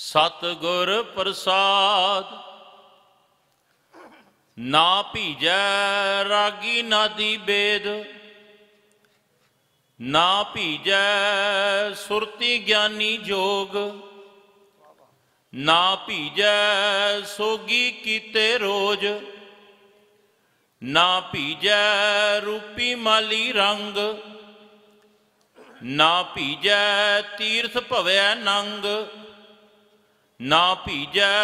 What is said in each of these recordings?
सतगुर प्रसाद। ना भीजै रागी नादी बेद, ना भीजै सुरती ज्ञानी जोग, ना भीजै सोगी कीते रोज, ना भीजै रूपी माली रंग, ना भीजै तीर्थ भवै नंग, ना भीजै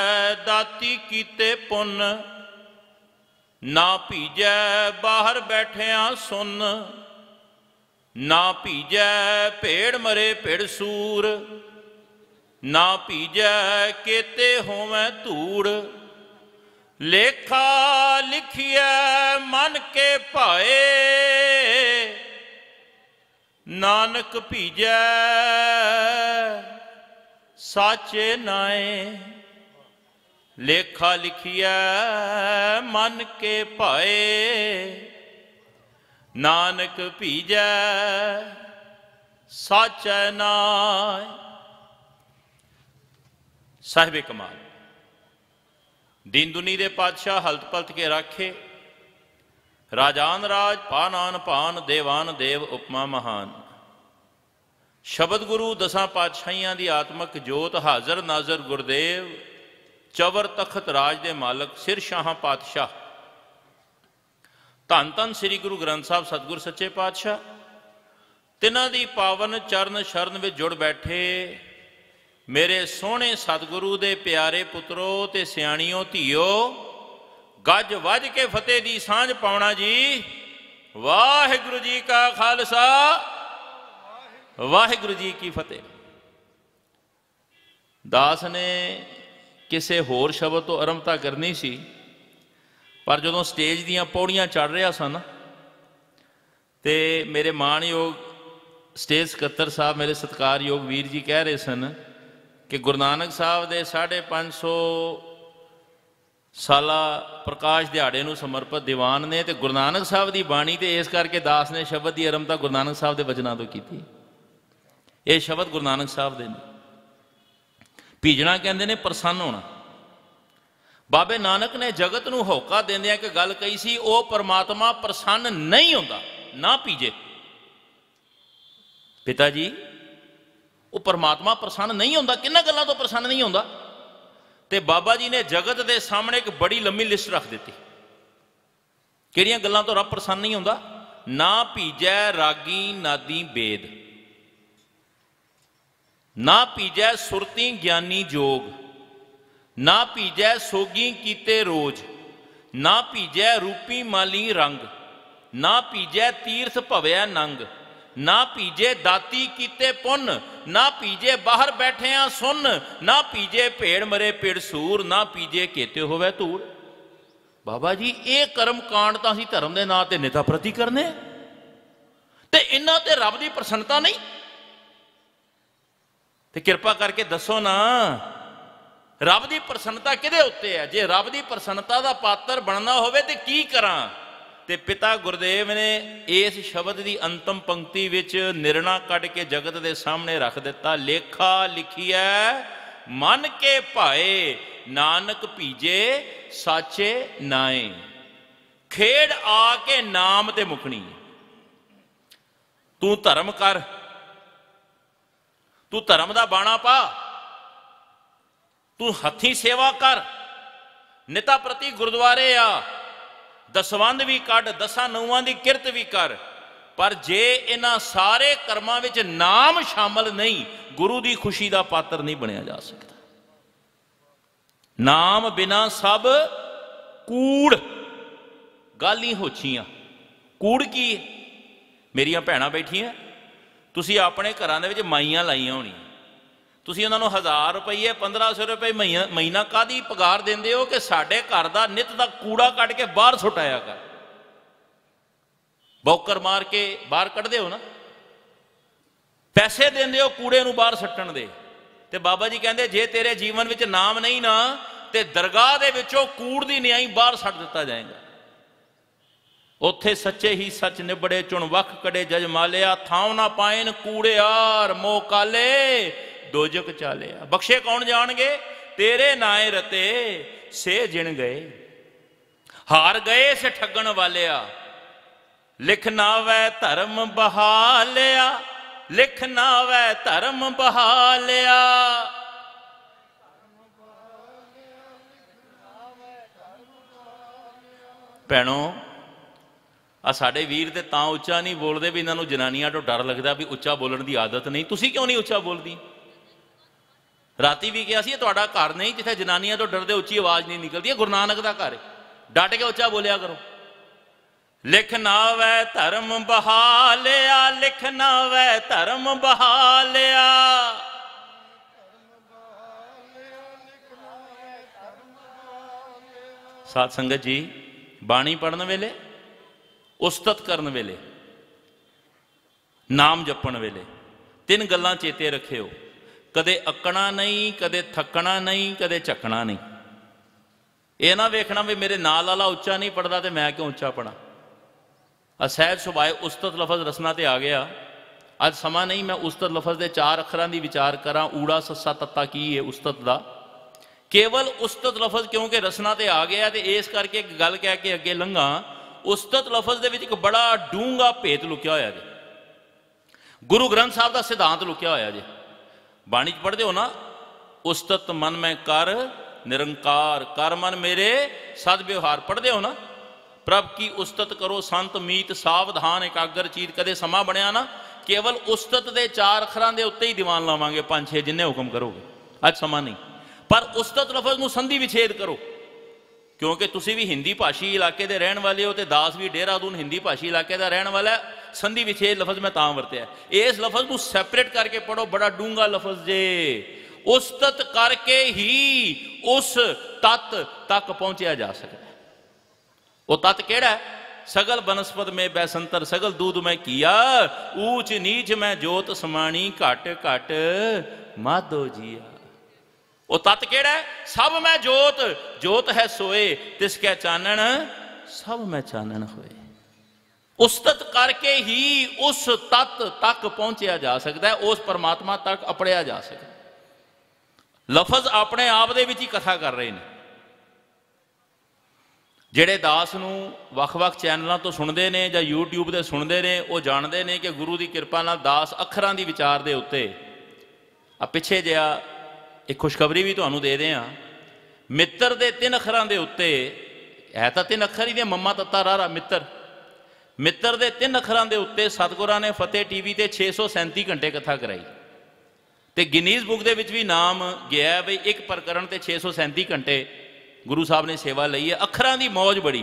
दाती कीते पुन्न, ना भीजै बाहर बैठिया सुन, ना भीजै भेड़ मरे भेड़ सूर, ना भीजै केते होवै धूड़, लेखा लिखिए मन के भाए, नानक भीजै साचे नाए। लेखा लिखिए मन के भाए, नानक भीजै साचा नाए। साहिबे कमाल। दीन दुनी दे पातशाह हलत पलत के राखे, राजान राज पानान पान, देवान देव उपमा महान। शब्द गुरु दसां पातशाहियां दी आत्मक जोत, हाजर नाजर गुरदेव चवर तखत राज दे मालक सिर शाह पातशाह, धन धन श्री गुरु ग्रंथ साहब सतगुर सच्चे पातशाह, तिन्हां दी पावन चरण शरण में जुड़ बैठे मेरे सोहने सतगुरु दे प्यारे पुत्रो ते सियाणियों धीओ, गज वज के फतेह दी सांझ पाउणा जी। वाहिगुरु जी का खालसा, वाहिगुरु जी की फतेह। दास ने किसी होर शब्द तो आरंभता करनी सी, पर जदों स्टेज दीयां पौड़ियां चढ़ रहा सन ते मेरे माणयोग स्टेज सकत्तर साहब, मेरे सत्कारयोग वीर जी कह रहे सन कि गुरु नानक साहब दे 550 साला प्रकाश दिहाड़े नूं समर्पित दीवान ने, ते गुरु नानक साहब की बाणी, तो इस करके दास ने शब्द की आरंभता गुरु नानक साहब के वचनों तो की। ये शब्द गुरु नानक साहब दे ने। भीजना कहते ने प्रसन्न होना। बाबे नानक ने जगत नूं होका देंदे एक गल कही सी, वो परमात्मा प्रसन्न नहीं होता ना भीजे। पिता जी वो परमात्मा प्रसन्न नहीं होता, किन्हां गल्लां तो प्रसन्न नहीं होता? ते बाबा जी ने जगत के सामने एक बड़ी लंबी लिस्ट रख दी। किहड़ियां गल्लां तो रब प्रसन्न नहीं होता? ना भीजै रागी नादी बेद, ना भीजै सुरती ज्ञानी जोग, ना भीजै सोगी कीते रोज, ना भीजै रूपी माली रंग, ना भीजै तीर्थ भवै नंग, ना भीजे दाती कीते पुन्न, ना भीजे बाहर बैठिया सुन, ना भीजे भेड़ मरे भेड़ सूर, ना भीजे केते होवे धूड़। बाबा जी ये कर्म कांड तो असीं धर्म के नां ते नेता प्रति करने, ते इन्हां ते रब की प्रसन्नता नहीं। ते कृपा करके दसो ना, रब की प्रसन्नता किहदे उत्ते है? जे रब की प्रसन्नता का पात्र बनना होवे ते की करां? ते पिता गुरदेव ने इस शब्द की अंतिम पंक्ति विच निर्णा कढ़ के जगत के सामने रख दिता। लेखा लिखिए मन के भाए, नानक भीजे साचे नाए। खेड़ आके नाम ते मुकनी। तू धर्म कर, तू धर्म का बाणा पा, तू हथी सेवा कर, निता प्रति गुरुद्वारे आ, दसवंध भी कढ़, 10 नूआं की किरत भी कर, पर जे इन्हां सारे कर्मां विच नाम शामिल नहीं, गुरु की खुशी का पात्र नहीं बनया जा सकता। नाम बिना सब कूड़, गल ही होछियां। कूड़ की? मेरियां भैणां बैठियां, तुसीं अपने घरां दे विच माइयां लाइयां होणीआं, तुसीं उन्हां नूं 1000 रुपये 1500 रुपये महीना काहदी पगार देंदे हो कि साडे घर दा नित दा कूड़ा कढ़ के बाहर सुटाया कर। बौकर मार के बाहर कढ़दे हो ना, पैसे देंदे हो कूड़े नूं बाहर सट्टण दे। ते बाबा जी कहंदे जे तेरे जीवन विच नाम नहीं ना, ते दरगाह दे विचों कूड़ दी न्याई बाहर सट दिता जाएगा। उथे सच्चे ही सच निबड़े, चुन वख कड़े जज मालिया, थाव ना पाएन कूड़ेयार मोह काले, डोजक चालिया। बख्शे कौन जाणगे तेरे नाए रते से जिण गए। हार गए से ठगण वालिया लिख ना वै धर्म बहालिया। लिख ना वै धर्म बहालिया। भैणों आ साडे वीर ते तां उच्चा नहीं बोलते भी इन्होंने जनानियां तो डर लगता भी उच्चा बोलने की आदत नहीं। तुसी क्यों नहीं उच्चा बोलती? राती भी कहा सी तुहाडा घर नहीं जिथे जनानियां तो डरदे उच्ची आवाज नहीं निकलती। गुरु नानक दा घर है, डट के उच्चा बोलिया करो। लिख ना वै धर्म बहालिया। लिख ना वै धर्म बहालिया। साध संगत जी बाणी पढ़न वेले, उस्तत करन वेले, नाम जपण वेले तीन गल्लां चेते रखियो। कदे अकना नहीं, कदे थकना नहीं, कदे झकना नहीं। ये ना वेखना भी मेरे नाल वाला उच्चा नहीं पढ़ता तो मैं क्यों उच्चा पढ़ा। असहज सुभाए उस्तत लफज रसना ते आ गया। अज समा नहीं मैं उस्तत लफज के 4 अखरां दी विचार करा। ऊड़ा सस्सा तत्ता की है उस्तत दा। केवल उस्तत लफज क्योंकि रसना ते आ गया तो इस करके एक गल कह के अगे लंघा। उस्तत लफज दे विच एक बड़ा डूंगा भेत लुकिया होया जे। गुरु ग्रंथ साहब का सिद्धांत लुकिया होया जे। बाणी च पढ़ते हो ना, उस्तत मन में कर निरंकार कर मन मेरे सद व्यवहार। पढ़ते हो ना, प्रभ की उस्तत करो संत मीत सावधान एकाग्र चीत। कदे समा बनया ना केवल उस्तत के 4 अखरां दे उत्ते ही दीवान लावांगे 5-6 जिन्ने हुक्म करोगे। अज समा नहीं, पर उस्तत लफज नूं संधि विछेद करो। क्योंकि तुसी भी हिंदी भाषी इलाके के रहने वाले हो तो दास भी देहरादून हिंदी भाषी इलाके का रहने वाला है। संधि विछेद लफज मैं तां वरत्या। इस लफज को सैपरेट करके पढ़ो, बड़ा डूंगा लफज जे। उस्तत करके ही उस तत् तक पहुंचा जा सकता है। वो तत् केड़ा है? सगल बनस्पत में बैसंतर सगल दूध में किया। ऊंच नीच में जोत समाणी घट घट माधो जिया। वो तत् केड़ा है? सब में जोत जोत है सोए तिसके चानन सब में चानन होए। उस्तत करके ही उस तत् तक पहुंचा जा सकता है, उस परमात्मा तक अपड़िया जा सकता है। लफज अपने आप दे विच ही कथा कर रहे हैं। ਜਿਹੜੇ दास ਨੂੰ ਵੱਖ-ਵੱਖ ਚੈਨਲਾਂ ਤੋਂ ਸੁਣਦੇ ਨੇ ਜਾਂ YouTube ਤੇ ਸੁਣਦੇ ਨੇ ਉਹ ਜਾਣਦੇ ਨੇ ਕਿ ਗੁਰੂ ਦੀ ਕਿਰਪਾ ਨਾਲ दास ਅੱਖਰਾਂ ਦੀ ਵਿਚਾਰ ਦੇ ਉੱਤੇ ਆ ਪਿੱਛੇ ਜਿਹਾ एक खुशखबरी भी तुहानूं दे दें। मित्र के 3 अखरां दे उत्ते है तो 3 अखर ही ने मम्मा तत्ता रारा मित्र। मित्र के 3 अखरां दे उत्ते सतगुरां ने फतेह टीवी ते 637 घंटे कथा कराई तो गिनीज बुक दे विच भी नाम गया है बई एक प्रकरण ते 637 घंटे गुरु साहब ने सेवा लई है। अखरां दी मौज बड़ी।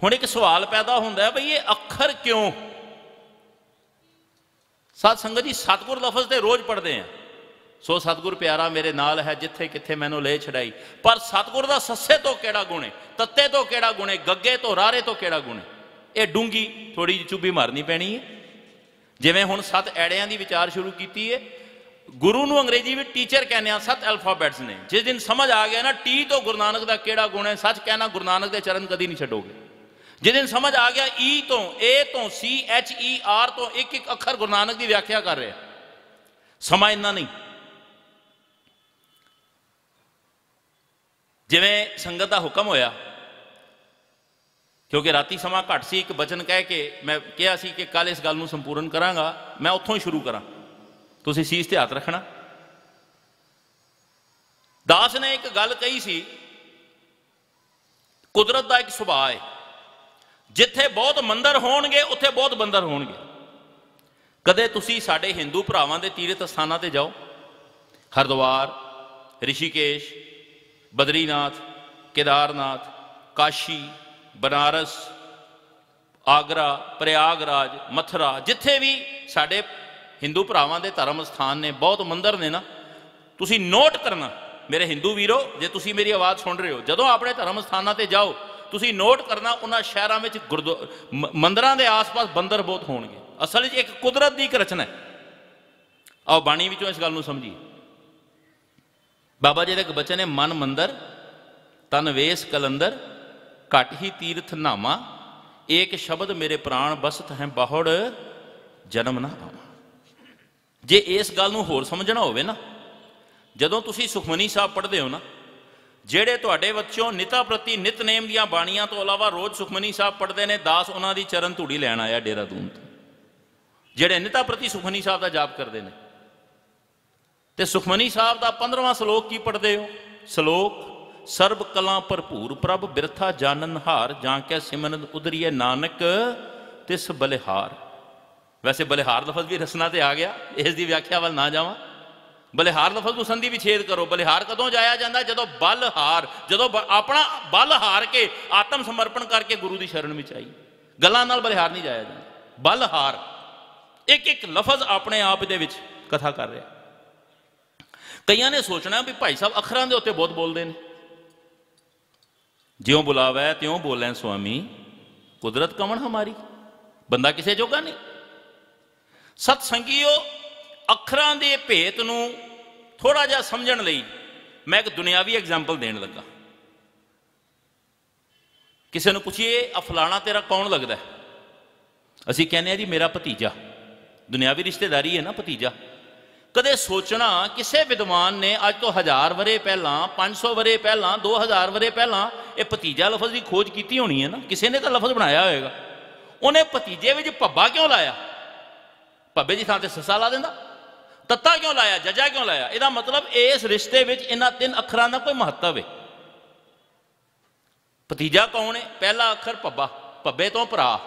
हुण एक सवाल पैदा होंदा है बई ये अखर क्यों? साध संगत जी सतगुर लफज ते रोज़ पढ़ते हैं। सो सतगुर प्यारा मेरे नाल है जिथे किथे मैनू ले छड़ाई। पर सतगुर का सस्से तो केड़ा गुण है, तत्ते तो केड़ा गुण है, गग्गे तो रारे तो केड़ा गुण है? ये डूंगी थोड़ी जी चुभी मारनी पैनी है। जिवें हुण 7 ऐड़ियां दी विचार शुरू की है। गुरु नूं अंग्रेजी में टीचर कहने 7 अल्फाबैट्स ने। जिस दिन समझ आ गया ना टी तो गुरु नानक का केड़ा गुण है, सच कहना गुरु नानक के चरण कदी नहीं छड्डोगे। जिस दिन समझ आ गया ई तो ए तो CHER तो एक एक अखर गुरु नानक की व्याख्या कर रहे। समा इन्ना नहीं। जिवें संगत का हुक्म होया क्योंकि राती समा घट सी, एक बचन कह के मैं कहा सी कि कल इस गल नूं संपूर्ण करांगा। मैं उत्थों ही शुरू करा, तुसीं सीस ते हथ रखना। दास ने एक गल कही सी, कुदरत का एक सुभाव है, जिथे बहुत मंदिर होणगे उत्थे बहुत बंदर होणगे। कदे तुसीं साडे हिंदू भरावां दे तीरथ स्थानां ते जाओ, हरिद्वार, ऋषिकेश, बद्रीनाथ, केदारनाथ, काशी, बनारस, आगरा, प्रयागराज, मथुरा, जिथे भी साडे हिंदू भरावां दे धर्म स्थान ने, बहुत मंदिर ने ना, तुसीं नोट करना मेरे हिंदू वीरो, जे तुसीं मेरी आवाज़ सुन रहे हो, जदों अपने धर्म स्थानां ते जाओ तुसीं नोट करना उन्हां शहरां विच मंदिरां दे आस पास बंदर बहुत होणगे। असल एक कुदरत की एक रचना है। आओ बाणी विचों इस गल नूं समझीए। बाबा जी का एक बचन है, मन मंदिर तन वेस कलंदर घट ही तीर्थ नामा एक शब्द मेरे प्राण बसत है बहुड़ जन्म ना आवा। जे इस गल नूं होर समझना होवे ना ਜਦੋਂ ਤੁਸੀਂ ਸੁਖਮਨੀ ਸਾਹਿਬ ਪੜ੍ਹਦੇ ਹੋ ਨਾ, ਜਿਹੜੇ ਤੁਹਾਡੇ ਬੱਚੋਂ ਨਿਤਾ ਪ੍ਰਤੀ ਨਿਤਨੇਮ ਦੀਆਂ ਬਾਣੀਆਂ ਤੋਂ ਇਲਾਵਾ ਰੋਜ਼ ਸੁਖਮਨੀ ਸਾਹਿਬ ਪੜ੍ਹਦੇ ਨੇ, ਦਾਸ ਉਹਨਾਂ ਦੀ ਚਰਨ ਧੂੜੀ ਲੈਣ ਆਇਆ ਦੇਹਰਾਦੂਨ ਤੋਂ, ਜਿਹੜੇ ਨਿਤਾ ਪ੍ਰਤੀ ਸੁਖਮਨੀ ਸਾਹਿਬ ਦਾ ਜਾਪ ਕਰਦੇ ਨੇ। ਤੇ ਸੁਖਮਨੀ ਸਾਹਿਬ ਦਾ 15ਵਾਂ ਸ਼ਲੋਕ ਕੀ ਪੜ੍ਹਦੇ ਹੋ? ਸ਼ਲੋਕ ਸਰਬ ਕਲਾਂ ਭਰਪੂਰ ਪ੍ਰਭ ਬਿਰਥਾ ਜਾਨਨ ਹਾਰ, ਜਾਂ ਕੇ ਸਿਮਰਨ ਉਦਰੀਏ ਨਾਨਕ ਤਿਸ ਬਲਿਹਾਰ। ਵੈਸੇ ਬਲਿਹਾਰ ਲਫ਼ਜ਼ ਵੀ ਰਸਨਾ ਤੇ ਆ ਗਿਆ, ਇਸ ਦੀ ਵਿਆਖਿਆ ਵੱਲ ਨਾ ਜਾਵਾਂ। ਬਲਿਹਾਰ ਲਫ਼ਜ਼ ਨੂੰ ਸੰਧੀ ਵਿਛੇਦ ਕਰੋ। ਬਲਿਹਾਰ ਕਦੋਂ ਜਾਇਆ ਜਾਂਦਾ? ਜਦੋਂ ਬਲ ਹਾਰ, ਜਦੋਂ ਆਪਣਾ ਬਲ ਹਾਰ ਕੇ ਆਤਮ ਸਮਰਪਣ ਕਰਕੇ ਗੁਰੂ ਦੀ ਸ਼ਰਨ ਵਿੱਚ ਆਈ। ਗੱਲਾਂ ਨਾਲ ਬਲਿਹਾਰ ਨਹੀਂ ਜਾਇਆ ਜਾਂਦਾ, ਬਲ ਹਾਰ। ਇੱਕ ਇੱਕ ਲਫ਼ਜ਼ ਆਪਣੇ ਆਪ ਦੇ ਵਿੱਚ ਕਥਾ ਕਰ ਰਿਹਾ। ਕਈਆਂ ਨੇ ਸੋਚਣਾ ਵੀ ਭਾਈ ਸਾਹਿਬ ਅੱਖਰਾਂ ਦੇ ਉੱਤੇ ਬਹੁਤ ਬੋਲਦੇ ਨੇ। ਜਿਉਂ ਬੁਲਾਵੈ ਤਿਉਂ ਬੋਲੇ ਸੁਆਮੀ, ਕੁਦਰਤ ਕਵਣ ਹਮਾਰੀ। ਬੰਦਾ ਕਿਸੇ ਜੋਗਾ ਨਹੀਂ। ਸਤ ਸੰਗੀਓ, ਅੱਖਰਾਂ ਦੇ ਭੇਤ ਨੂੰ ਥੋੜਾ ਜਿਹਾ ਸਮਝਣ ਲਈ ਮੈਂ ਇੱਕ ਦੁਨਿਆਵੀ ਐਗਜ਼ਾਮਪਲ ਦੇਣ ਲੱਗਾ। ਕਿਸੇ ਨੂੰ ਪੁੱਛੀਏ ਆ ਫਲਾਣਾ ਤੇਰਾ ਕੌਣ ਲੱਗਦਾ? ਅਸੀਂ ਕਹਿੰਦੇ ਆ ਜੀ ਮੇਰਾ ਭਤੀਜਾ। ਦੁਨਿਆਵੀ ਰਿਸ਼ਤੇਦਾਰੀ ਹੈ ਨਾ, ਭਤੀਜਾ। ਕਦੇ ਸੋਚਣਾ ਕਿਸੇ ਵਿਦਵਾਨ ਨੇ ਅੱਜ ਤੋਂ 1000 ਵਰੇ ਪਹਿਲਾਂ, 500 ਵਰੇ ਪਹਿਲਾਂ, 2000 ਵਰੇ ਪਹਿਲਾਂ ਇਹ ਭਤੀਜਾ ਲਫ਼ਜ਼ ਦੀ ਖੋਜ ਕੀਤੀ ਹੋਣੀ ਹੈ ਨਾ। ਕਿਸੇ ਨੇ ਤਾਂ ਲਫ਼ਜ਼ ਬਣਾਇਆ ਹੋਏਗਾ। ਉਹਨੇ ਭਤੀਜੇ ਵਿੱਚ ਭੱਬਾ ਕਿਉਂ ਲਾਇਆ? ਭੱਬੇ ਦੀ ਥਾਂ ਤੇ ਸੱਸਾ ਲਾ ਦਿੰਦਾ। ਤੱਤਾ ਕਿਉਂ ਲਾਇਆ? ਜੱਜਾ ਕਿਉਂ ਲਾਇਆ? ਇਹਦਾ ਮਤਲਬ ਇਸ ਰਿਸ਼ਤੇ ਵਿੱਚ ਇਹਨਾਂ 3 ਅੱਖਰਾਂ ਦਾ ਕੋਈ ਮਹੱਤਵ ਹੈ। ਭਤੀਜਾ ਕੌਣ ਹੈ? ਪਹਿਲਾ ਅੱਖਰ ਭੱਬਾ, ਭੱਬੇ ਤੋਂ ਭਰਾ।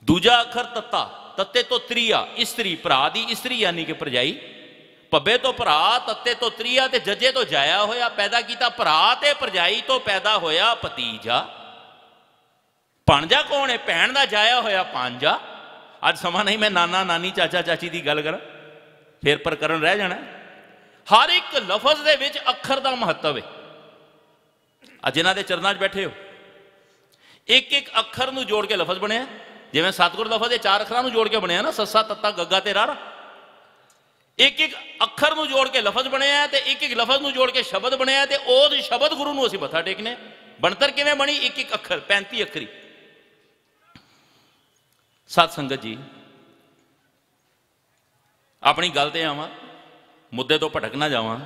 ਦੂਜਾ ਅੱਖਰ ਤੱਤਾ, ਤੱਤੇ ਤੋਂ ਤ੍ਰੀਆ, ਇਸਤਰੀ, ਭਰਾ ਦੀ ਇਸਤਰੀ ਯਾਨੀ ਕਿ ਭਰਜਾਈ। ਭੱਬੇ ਤੋਂ ਭਰਾ, ਤੱਤੇ ਤੋਂ ਤ੍ਰੀਆ ਤੇ ਜੱਜੇ ਤੋਂ ਜਾਇਆ ਹੋਇਆ, ਪੈਦਾ ਕੀਤਾ ਭਰਾ ਤੇ ਭਰਜਾਈ ਤੋਂ ਪੈਦਾ ਹੋਇਆ ਭਤੀਜਾ। ਭਾਣਜਾ ਕੌਣ ਹੈ? ਭੈਣ ਦਾ ਜਾਇਆ ਹੋਇਆ ਭਾਂਜਾ। ਅੱਜ ਸਮਾਂ ਨਹੀਂ ਮੈਂ ਨਾਨਾ ਨਾਨੀ ਚਾਚਾ ਚਾਚੀ ਦੀ ਗੱਲ ਕਰਾਂ, ਫਿਰ ਪ੍ਰਕਰਨ ਰਹਿ ਜਾਣਾ। ਹਰ ਇੱਕ ਲਫ਼ਜ਼ ਦੇ ਵਿੱਚ ਅੱਖਰ ਦਾ ਮਹੱਤਵ ਹੈ। ਅੱਜ ਇਹਨਾਂ ਦੇ ਚਰਨਾਂ 'ਚ ਬੈਠੇ ਹੋ, ਇੱਕ ਇੱਕ ਅੱਖਰ ਨੂੰ ਜੋੜ ਕੇ ਲਫ਼ਜ਼ ਬਣਿਆ। ਜਿਵੇਂ ਸਤਿਗੁਰ ਲਫ਼ਜ਼ ਦੇ 4 ਅੱਖਰਾਂ ਨੂੰ ਜੋੜ ਕੇ ਬਣਿਆ ਨਾ, ਸੱਸਾ ਤੱਤਾ ਗੱਗਾ ਤੇ ਰਾਰਾ। ਇੱਕ ਇੱਕ ਅੱਖਰ ਨੂੰ ਜੋੜ ਕੇ ਲਫ਼ਜ਼ ਬਣਿਆ ਤੇ ਇੱਕ ਇੱਕ ਲਫ਼ਜ਼ ਨੂੰ ਜੋੜ ਕੇ ਸ਼ਬਦ ਬਣਿਆ। ਤੇ ਉਹ ਸ਼ਬਦ ਗੁਰੂ ਨੂੰ ਅਸੀਂ ਮੱਥਾ ਟੇਕਨੇ। ਬਣਤਰ ਕਿਵੇਂ ਬਣੀ? ਇੱਕ ਇੱਕ ਅੱਖਰ, 35 ਅੱਖਰੀ। ਸਤ ਸੰਗਤ ਜੀ, ਆਪਣੀ ਗੱਲ ਤੇ ਆਵਾਂ, ਮੁੱਦੇ ਤੋਂ ਭਟਕ ਨਾ ਜਾਵਾਂ।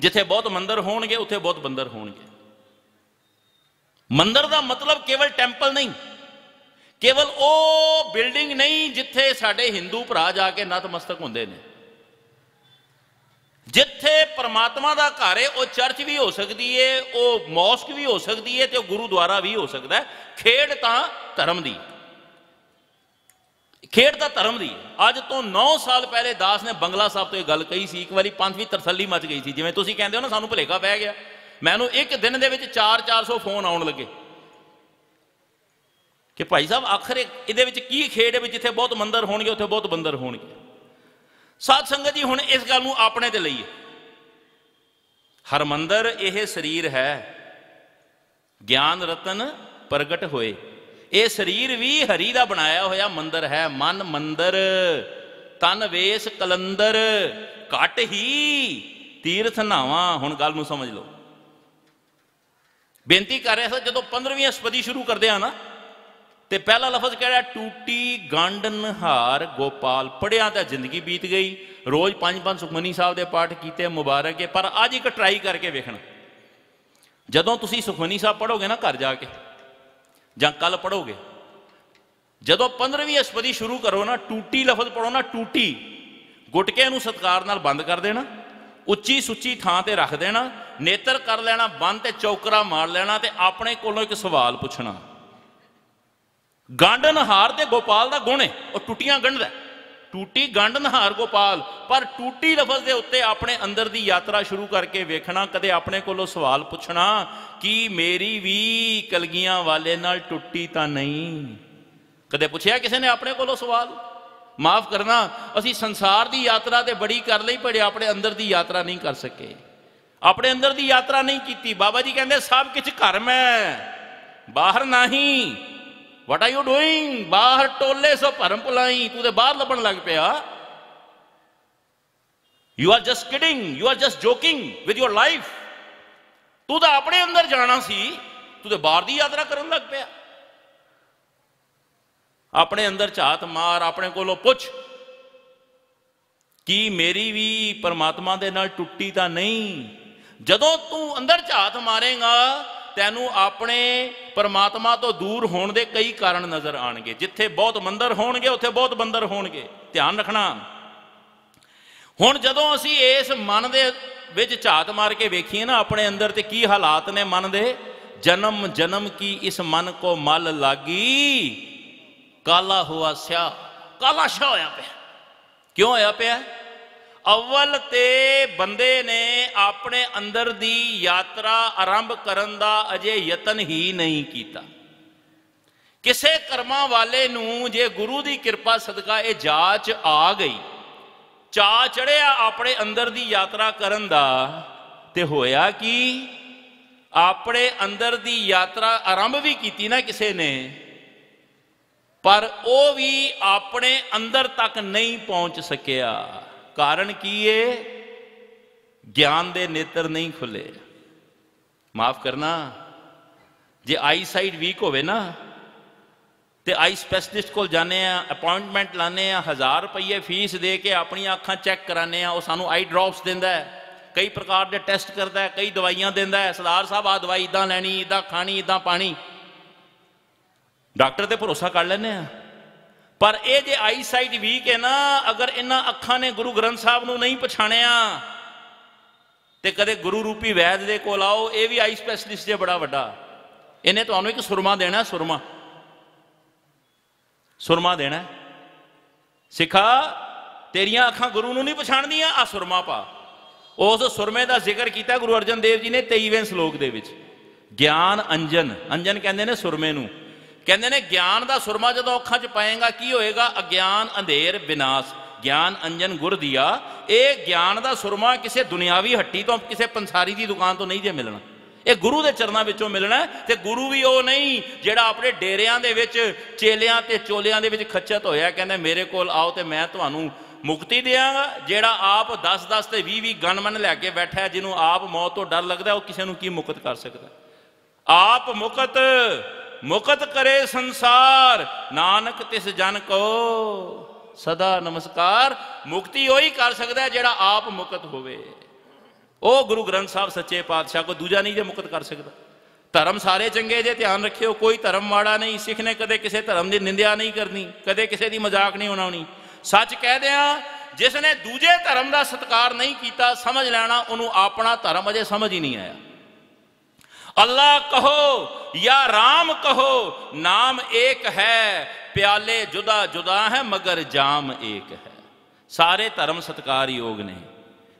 ਜਿੱਥੇ ਬਹੁਤ ਮੰਦਰ ਹੋਣਗੇ ਉੱਥੇ ਬਹੁਤ ਬੰਦਰ ਹੋਣਗੇ। ਮੰਦਰ ਦਾ ਮਤਲਬ ਕੇਵਲ ਟੈਂਪਲ ਨਹੀਂ, ਕੇਵਲ ਉਹ ਬਿਲਡਿੰਗ ਨਹੀਂ ਜਿੱਥੇ ਸਾਡੇ ਹਿੰਦੂ ਭਰਾ ਜਾ ਕੇ ਨਤਮਸਤਕ ਹੁੰਦੇ ਨੇ। ਜਿੱਥੇ ਪਰਮਾਤਮਾ ਦਾ ਘਰ ਹੈ ਉਹ ਚਰਚ ਵੀ ਹੋ ਸਕਦੀ ਹੈ, ਉਹ ਮੌਸਕ ਵੀ ਹੋ ਸਕਦੀ ਹੈ ਤੇ ਉਹ ਗੁਰੂਦੁਆਰਾ ਵੀ ਹੋ ਸਕਦਾ ਹੈ। ਖੇਡ ਤਾਂ ਧਰਮ ਦੀ, ਖੇਡ ਤਾਂ ਧਰਮ ਦੀ। ਅੱਜ ਤੋਂ 9 ਸਾਲ ਪਹਿਲੇ ਦਾਸ ਨੇ ਬੰਗਲਾ ਸਾਹਿਬ ਤੋਂ ਇਹ ਗੱਲ ਕਹੀ ਸੀ। ਇੱਕ ਵਾਰੀ ਪੰਥ ਵੀ ਤਰਸੱਲੀ ਮਚ ਗਈ ਸੀ। ਜਿਵੇਂ ਤੁਸੀਂ ਕਹਿੰਦੇ ਹੋ ਨਾ ਸਾਨੂੰ ਭੁਲੇਖਾ ਪੈ ਗਿਆ, ਮੈਨੂੰ ਇੱਕ ਦਿਨ ਦੇ ਵਿੱਚ 400 ਫੋਨ ਆਉਣ ਲੱਗੇ ਕਿ ਭਾਈ ਸਾਹਿਬ ਆਖਰ ਇਹਦੇ ਵਿੱਚ ਕੀ ਖੇਡ ਹੈ ਵੀ ਜਿੱਥੇ ਬਹੁਤ ਮੰਦਰ ਹੋਣਗੇ ਉੱਥੇ ਬਹੁਤ ਬੰਦਰ ਹੋਣਗੇ। ਸਾਧ ਸੰਗਤ ਜੀ, ਹੁਣ ਇਸ ਗੱਲ ਨੂੰ ਆਪਣੇ ਤੇ ਲਈਏ। ਹਰਮੰਦਰ ਇਹ ਸਰੀਰ ਹੈ, ਗਿਆਨ ਰਤਨ ਪ੍ਰਗਟ ਹੋਏ। ਇਹ ਸਰੀਰ ਵੀ ਹਰੀ ਦਾ ਬਣਾਇਆ ਹੋਇਆ ਮੰਦਰ ਹੈ। ਮਨ ਮੰਦਰ, ਤਨ ਵੇਸ ਕਲੰਦਰ, ਘਟ ਹੀ ਤੀਰਥ ਨਾਵਾਂ। ਹੁਣ ਗੱਲ ਨੂੰ ਸਮਝ ਲਓ। ਬੇਨਤੀ ਕਰ ਰਿਹਾ ਸੀ, ਜਦੋਂ 15ਵੀਂ ਅਸ਼ਟਪਦੀ ਸ਼ੁਰੂ ਕਰਦੇ ਆ ਨਾ ਤੇ ਪਹਿਲਾ ਲਫ਼ਜ਼ ਕਿਹੜਾ? ਟੂਟੀ ਗੰਢ ਨਹਾਰ ਗੋਪਾਲ। ਪੜ੍ਹਿਆ ਤਾਂ ਜ਼ਿੰਦਗੀ ਬੀਤ ਗਈ, ਰੋਜ਼ 5-5 ਸੁਖਮਨੀ ਸਾਹਿਬ ਦੇ ਪਾਠ ਕੀਤੇ, ਮੁਬਾਰਕ ਹੈ। ਪਰ ਅੱਜ ਇੱਕ ਟਰਾਈ ਕਰਕੇ ਵੇਖਣਾ। ਜਦੋਂ ਤੁਸੀਂ ਸੁਖਮਨੀ ਸਾਹਿਬ ਪੜ੍ਹੋਗੇ ਨਾ ਘਰ ਜਾ ਕੇ, ਜਾਂ ਕੱਲ ਪੜ੍ਹੋਗੇ, ਜਦੋਂ 15ਵੀਂ ਅਸ਼ਟਪਦੀ ਸ਼ੁਰੂ ਕਰੋ ਨਾ, ਟੂਟੀ ਲਫ਼ਜ਼ ਪੜ੍ਹੋ ਨਾ, ਟੂਟੀ, ਗੁਟਕੇ ਨੂੰ ਸਤਿਕਾਰ ਨਾਲ ਬੰਦ ਕਰ ਦੇਣਾ, ਉੱਚੀ ਸੁੱਚੀ ਥਾਂ ਤੇ ਰੱਖ ਦੇਣਾ, ਨੇਤਰ ਕਰ ਲੈਣਾ ਬੰਦ ਤੇ ਚੌਕਰਾ ਮਾਰ ਲੈਣਾ ਤੇ ਆਪਣੇ ਕੋਲੋਂ ਇੱਕ ਸਵਾਲ ਪੁੱਛਣਾ। ਗੰਢ ਨਹਾਰ ਤੇ ਗੋਪਾਲ ਦਾ ਗੁਣ ਹੈ, ਉਹ ਟੁੱਟੀਆਂ ਗੰਢਦਾ। ਟੂਟੀ ਗੰਢ ਨਹਾਰ ਗੋਪਾਲ। ਪਰ ਟੂਟੀ ਲਫ਼ਜ਼ ਦੇ ਉੱਤੇ ਆਪਣੇ ਅੰਦਰ ਦੀ ਯਾਤਰਾ ਸ਼ੁਰੂ ਕਰਕੇ ਵੇਖਣਾ। ਕਦੇ ਆਪਣੇ ਕੋਲੋਂ ਸਵਾਲ ਪੁੱਛਣਾ ਕਿ ਮੇਰੀ ਵੀ ਕਲਗੀਆਂ ਵਾਲੇ ਨਾਲ ਟੁੱਟੀ ਤਾਂ ਨਹੀਂ? ਕਦੇ ਪੁੱਛਿਆ ਕਿਸੇ ਨੇ ਆਪਣੇ ਕੋਲੋਂ ਸਵਾਲ? ਮਾਫ ਕਰਨਾ, ਅਸੀਂ ਸੰਸਾਰ ਦੀ ਯਾਤਰਾ ਤੇ ਬੜੀ ਕਰ ਲਈ, ਪਰ ਆਪਣੇ ਅੰਦਰ ਦੀ ਯਾਤਰਾ ਨਹੀਂ ਕਰ ਸਕੇ। ਆਪਣੇ ਅੰਦਰ ਦੀ ਯਾਤਰਾ ਨਹੀਂ ਕੀਤੀ। ਬਾਬਾ ਜੀ ਕਹਿੰਦੇ ਸਭ ਕੁਝ ਘਰ ਮੈਂ ਬਾਹਰ ਨਹੀਂ। What are you doing? ਬਾਹਰ ਟੋਲੇ ਸੋ ਭਰਮ ਭੁਲਾਈ। ਤੂੰ ਤੇ ਬਾਹਰ ਲੱਭਣ ਲੱਗ ਪਿਆ। You are just kidding. You are just joking with your life. ਤੂੰ ਤਾਂ ਆਪਣੇ ਅੰਦਰ ਜਾਣਾ ਸੀ, ਤੂੰ ਤੇ ਬਾਹਰ ਦੀ ਯਾਤਰਾ ਕਰਨ ਲੱਗ ਪਿਆ। ਆਪਣੇ ਅੰਦਰ ਝਾਤ ਮਾਰ, ਆਪਣੇ ਕੋਲੋਂ ਪੁੱਛ कि मेरी भी परमात्मा दे नाल टुट्टी तां नहीं। जदों तू अंदर झात मारेगा तैनू अपने परमात्मा तो दूर होने के कई कारण नज़र आएंगे। जिथे बहुत मंदिर होणगे उत्थे बहुत बंदर होणगे, ध्यान रखना। हुण जदों असी इस मन दे विच झात मार के वेखीए ना अपने अंदर ते की हालात ने मन दे, जन्म जन्म की इस मन को मल लागी, काला हुआ स्या, काला शाह होया पिया। क्यों होया पिया? अव्वल ते बंदे ने अपने अंदर दी यात्रा आरंभ करन दा अजे यतन ही नहीं कीता। किसे कर्मां वाले नूं जे गुरु दी कृपा सदका ये जाच आ गई, चा चढ़िया अपने अंदर दी यात्रा करन दा, ते होया कि अपने अंदर दी यात्रा आरंभ भी की ना किसी ने, पर वह भी अपने अंदर तक नहीं पहुंच सकिया। कारण की है? ज्ञान दे नेत्र नहीं खुले। माफ करना, जे आई साइट वीक होवे ना तो आई स्पैशलिस्ट को जाने, अपॉइंटमेंट लाने, 1000 रुपये फीस दे के अपनी अखां चैक कराने, वो सानू आई ड्रॉप्स देंदा है, कई प्रकार के टेस्ट करता है, कई दवाइयां देंदा है। सरदार साहब आ दवाई इदा लैनी, इदा खानी, इदा पानी, डॉक्टर ते भरोसा कर लेने। पर यह जे आई साइट वीक है ना, अगर इन्हां अखां ने गुरु ग्रंथ साहब नूं नहीं पछाणिया तो कदे गुरु रूपी वैद दे कोल आओ, ये भी आई स्पैशलिस्ट जे बड़ा वड्डा, इन्हें तुहानूं एक सुरमा देना, सुरमा सुरमा देना। सिखा तेरियां अखां गुरु नूं नहीं पछाणदियां, आ सुरमा पा। उस सुरमे का जिक्र किया गुरु अर्जन देव जी ने 23वें श्लोक दे विच। ज्ञान अंजन, अंजन कहते हैं सुरमे नूं, कहते हैं ज्ञान का सुरमा जो अखां च पाएगा की होएगा? अज्ञान अंधेर विनाश। ज्ञान अंजन गुर दिया, ये ज्ञान का सुरमा किसी दुनियावी हट्टी तो, किसी पंसारी की दुकान तो नहीं जे मिलना, ये गुरु के चरणों विचों मिलना। तो गुरु भी वो नहीं जिहड़ा अपने डेरियां दे विच चेलियां ते चोलियां दे विच खच्चत होया, कहंदा मेरे कोल आओ तो मैं तुहानूं मुक्ति देंगा। जिहड़ा आप 10-10 ते 20-20 गनमन लैके बैठा है, जिन्हों आप मौत तो डर लगता, वो किसी की मुक्त कर सकता? आप मुक्त मुक्त करे संसार, नानक तिस जन को सदा नमस्कार। मुक्ति वही कर सकता है जिहड़ा आप मुक्त होवे। ओ गुरु ग्रंथ साहब सच्चे पातशाह को दूजा नहीं जे मुक्त कर सकता। धर्म सारे चंगे जे, ध्यान रखियो, कोई धर्म माड़ा नहीं। सिख ने कदे किसी धर्म की निंदा नहीं करनी, कदे किसी की मजाक नहीं उड़ाउणी। सच कह दिया, जिसने दूजे धर्म का सत्कार नहीं किया, समझ लेना उन्होंने अपना धर्म अजे समझ ही नहीं आया। अल्लाह कहो या राम कहो, नाम एक है, प्याले जुदा जुदा है मगर जाम एक है। सारे धर्म सत्कार योग ने।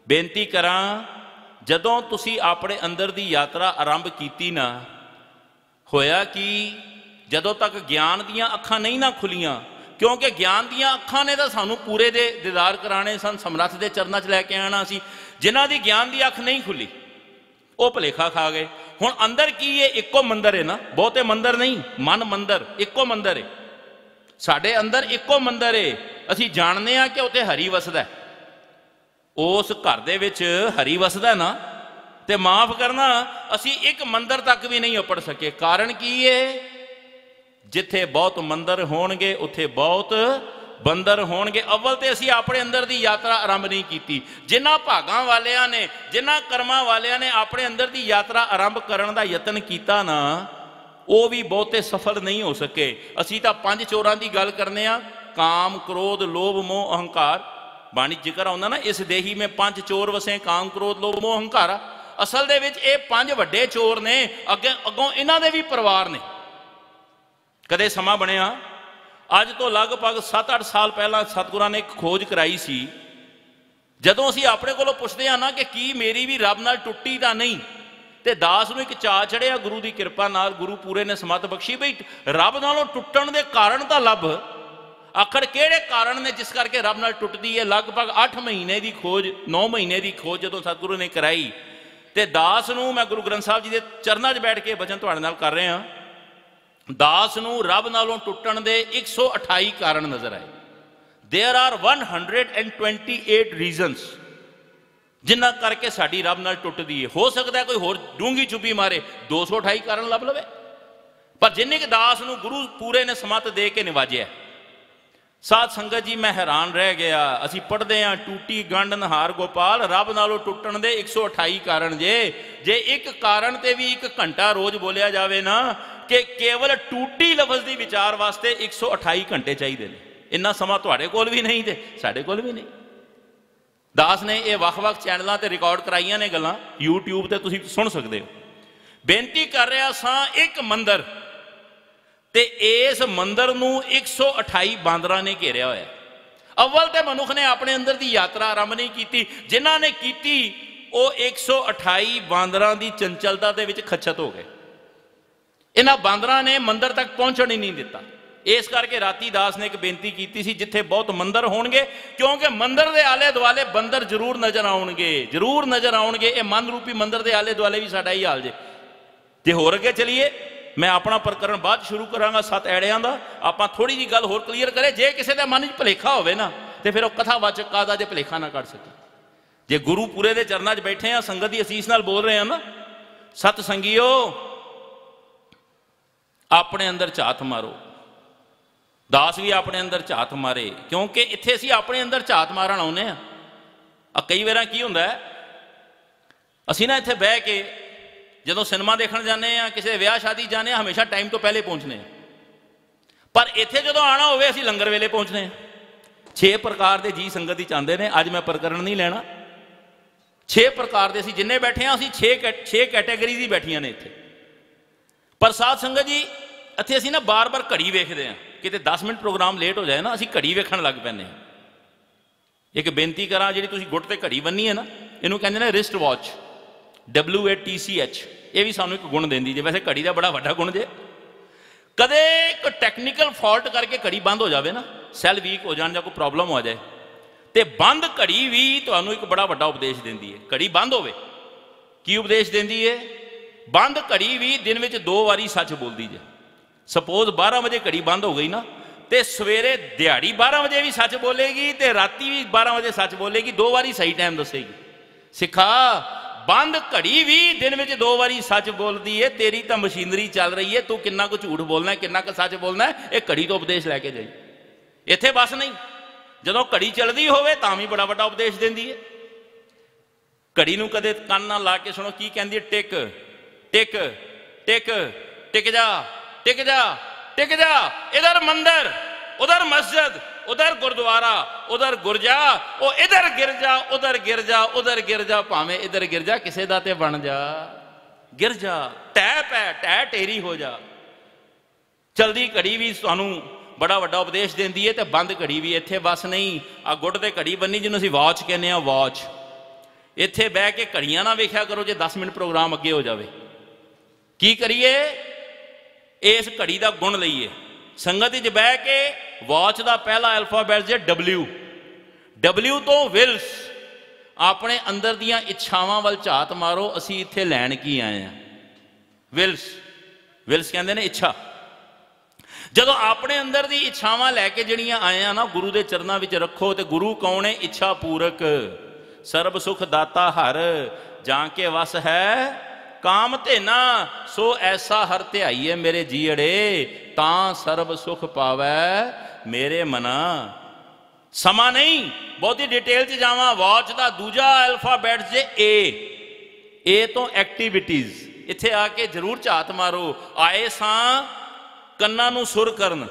बेनती करा, जदों तुसी अपने अंदर की यात्रा आरंभ की ना, होया कि जदों तक ज्ञान दियां अखां नहीं ना खुलियां, क्योंकि ज्ञान दियां अखां ने तो सानू पूरे दे दीदार कराने सन, समरथ के चरणों च लैके आना सी। जिन्हां दी ज्ञान की अख नहीं खुली वो भुलेखा खा गए। हुण अंदर की ये इक्को मंदिर है ना, बहुते मंदिर नहीं, मन मंदिर इक्को मंदिर है। साडे अंदर इक्को मंदिर है, असीं जाणदे हां कि उत्थे हरी वसदा है। उस घर दे विच हरी वसदा ना, ते माफ करना असीं एक मंदिर तक भी नहीं अपड़ सके। कारण की है? जिथे बहुत मंदिर होणगे उत्थे बहुत बंदर होणगे। अव्वल तो असीं अपने अंदर की यात्रा आरंभ नहीं की। जिन्हां भागां वालियां ने, जिन्हां कर्मां वालियां ने अपने अंदर की यात्रा आरंभ करने का यतन किया ना, वो भी बहुते सफल नहीं हो सके। असीं तां 5 चोरां की गल करने आ, काम क्रोध लोभ मोह अहंकार। बाणी जिक्र आउंदा ना, इस देही में 5 चोर वसे, काम क्रोध लोभ मोह अहंकार। असल दे विच ये 5 वड्डे चोर ने, अगों इन्हां दे भी परिवार ने। कदे समा बनिया, अज तो लगभग 7-8 साल पहला सतगुरां ने एक खोज कराई सी। जदों असीं अपने कोलों पुछदे हां ना कि की मेरी भी रब नाल टुट्टी तां नहीं, ते दास नूं एक चा चढ़िया गुरु की कृपा नाल, गुरु पूरे ने समत बख्शी बई रब नालों टुट्टण दे कारण तां लभ। आखिर किहड़े कारण ने जिस करके रब नाल टुटदी है? लगभग 8 महीने की खोज, 9 महीने की खोज जदों सतगुरु ने कराई, ते दास नूं मैं गुरु ग्रंथ साहब जी के चरणों 'च बैठ के वचन तुहाडे नाल कर रहा। दास नूं रब नालों टुटण दे 128 कारण नजर आए। देयर आर 128 रीजनस जिन्ना करके साडी रब नाल टुटदी है। हो सकता है कोई होर डूंगी चुपी मारे 228 कारण लभ लवे, पर जिन्ने कि दास नूं गुरु पूरे ने समत दे के निवाजिया, साध संगत जी मैं हैरान रह गया। असी पढ़ते हैं टूटी गंढ नहार गोपाल, रब नालों टुटण दे 128 कारण जे एक कारण ते भी 1 घंटा रोज बोलिया जाए ना कि केवल टूटी लफज की विचार वास्ते 128 घंटे चाहिए। इन्ना समा तुहाडे कोल भी नहीं ते साडे कोल भी नहीं। दास ने यह वख-वख चैनलों पर रिकॉर्ड कराइया ने गल्लां, यूट्यूब ते तुसीं सुन सकते हो। बेनती कर रहा सां एक मंदिर ते इस मंदिर नूं 128 बांदरां ने घेरिया होया। अव्वल तो मनुख ने अपने अंदर की यात्रा आरंभ नहीं की, जिन्हां ने की वो 128 बांदरां की चंचलता दे विच खच्चत हो गए। इन्हां बांदरां ने मंदिर तक पहुंचण ही नहीं दिता। इस करके राती दास ने एक बेनती की सी, जिथे बहुत मंदिर होणगे, क्योंकि मंदिर के आले दुआले बंदर जरूर नज़र आउणगे, जरूर नज़र आउणगे। ये मन रूपी मंदिर के आले दुआले भी साडा ही हाल जे। जे होर अगे चलीए, मैं अपना प्रकरण बाद शुरू करांगा 7 ऐड़ियां दा। आपां थोड़ी जी गल होर क्लीयर करें, जे किसी के मन में भुलेखा होवे ना तो फिर वह कथावाचक कादा जे भुलेखा ना कर सके। जे गुरु पूरे दे चरणा च बैठे हैं, संगत की असीस नाल बोल रहे हैं ना, सत संगियो अपने अंदर झात मारो। दास भी अपने अंदर झात मारे, क्योंकि इत्थे असीं अपने अंदर झात मारन आउंदे आ। कई बार की हुंदा है, असीं ना इत्थे बह के जो सिनेमा देखने जाने, किसी विआह शादी जाने, हमेशा टाइम तो पहले पहुंचने, पर इत्थे जो आना होवे असीं लंगर वेले पहुंचने। 6 प्रकार के जी संगत ही चाहते हैं। अज मैं प्रकरण नहीं लेना। 6 प्रकार के असीं जिन्ने बैठे हैं, असीं 6 कैटेगरीज ही बैठियां ने इत्थे। पर साध संगत जी इत्थे असीं ना बार बार घड़ी वेखदे हैं, किते 10 मिनट प्रोग्राम लेट हो जाए ना, असीं घड़ी वेखण लग पैंदे हैं। एक बेनती करा, जिहड़ी तुसीं गुट ते घड़ी बन्नी है ना, इहनूं कहंदे ने रिस्ट वॉच, WATCH। ये भी सानू एक गुण देंदी जे। वैसे घड़ी का बड़ा वड्डा गुण जे। कदे कोई टैक्नीकल फॉल्ट करके घड़ी बंद हो जाए ना, सैल वीक हो जाए, कोई प्रॉब्लम हो जाए, तो बंद घड़ी भी तुहानू एक बड़ा वड्डा उपदेश देंदी है। घड़ी बंद होवे की उपदेश देंदी है? बंद घड़ी भी दिन में 2 बारी सच बोलती जे। सपोज 12 बजे घड़ी बंद हो गई ना, तो सवेरे दिहाड़ी 12 बजे भी सच बोलेगी, तो राती भी 12 बजे सच बोलेगी। 2 बारी सही टाइम दसेगी। सिखा बंद घड़ी भी दिन में 2 बारी सच बोलती है। तेरी तो मशीनरी चल रही है, तू किन्ना को झूठ बोलना है, किन्ना को सच बोलना है, ये घड़ी तो उपदेश लैके जाई। इत्थे बस नहीं, जो घड़ी चलती होवे तां भी बड़ा बड़ा उपदेश देंदी है। घड़ी नूं कदे कान नाल ला के सुनो की कहंदी है, टिक टिक टिक टिक जा टिक जा टिक जा। इधर मंदिर, उधर मस्जिद, उधर गुरुद्वारा, उधर गुरजा, ओ इधर गिर जा, उधर गिर जा, उधर गिर जा, भावें इधर गिर जा, किसे दा ते बन जा, गिर जा, टैप है टै टेरी हो जा। चलदी घड़ी भी तुहानू बड़ा वड्डा उपदेश देंदी है, तो बंद घड़ी भी। इत्थे बस नहीं, आ गुड़ ते घड़ी बन्नी जिन्हों असीं वॉच कहने, वॉच। इत्थे बह के घड़ियां ना वेख्या करो जे 10 मिनट प्रोग्राम अगे हो जाए। की करिए? इस घड़ी का गुण लईए। संगत च बह के वॉच का पहला अल्फाबैट जे W तो विल्स। अपने अंदर दियां इच्छावां वाल झात मारो। असीं इत्थे लैण की आए हैं? विल्स। विल्स कहंदे ने इच्छा। जदों अपने अंदर दी इच्छावां लैके जिहड़ियां आए हैं ना, गुरु के चरणों विच रखो। तो गुरु कौन है? इच्छा पूरक। सर्ब सुख दाता हर, जाके वस है काम तेना, सो ऐसा हर ध्याईए मेरे जीअड़े, तां सर्ब सुख पावै मेरे मना। समा नहीं बहुती डिटेल च जावां। वॉच का दूजा अल्फाबैट जे ए तो एक्टिविटीज। इत्थे आके जरूर झात मारो। आए सां कन्नां नूं सुर करन,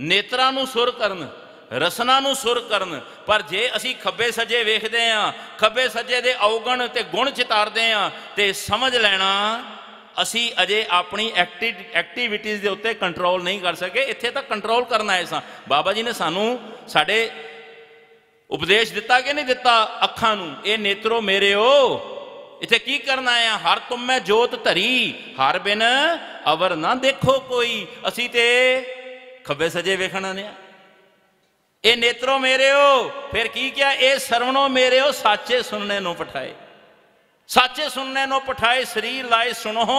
नेत्रां नूं सुर करन, रसना नूं सुर करन। पर जे असी खब्बे सज्जे वेखदे हां, खब्बे सज्जे दे अवगुण ते गुण चितारदे हां, ते समझ लेना असी अजे अपनी एक्टिविटीज़ के उत्ते कंट्रोल नहीं कर सके। इत्थे तक कंट्रोल करना है सां। बाबा जी ने सानू साडे उपदेश दिता कि नहीं दिता? अखां नूं, ए नेत्रो मेरे ओ, इत्थे की करना है? हर तुम मैं जोत धरी, हर बिन अवर ना देखो कोई। असी ते खब्बे सज्जे वेखना ने। ए नेत्रो मेरे हो, फिर की क्या? ए सरवणों मेरे हो, साचे सुनने नो पठाए। साचे सुनने नो पठाए, शरीर लाए सुनो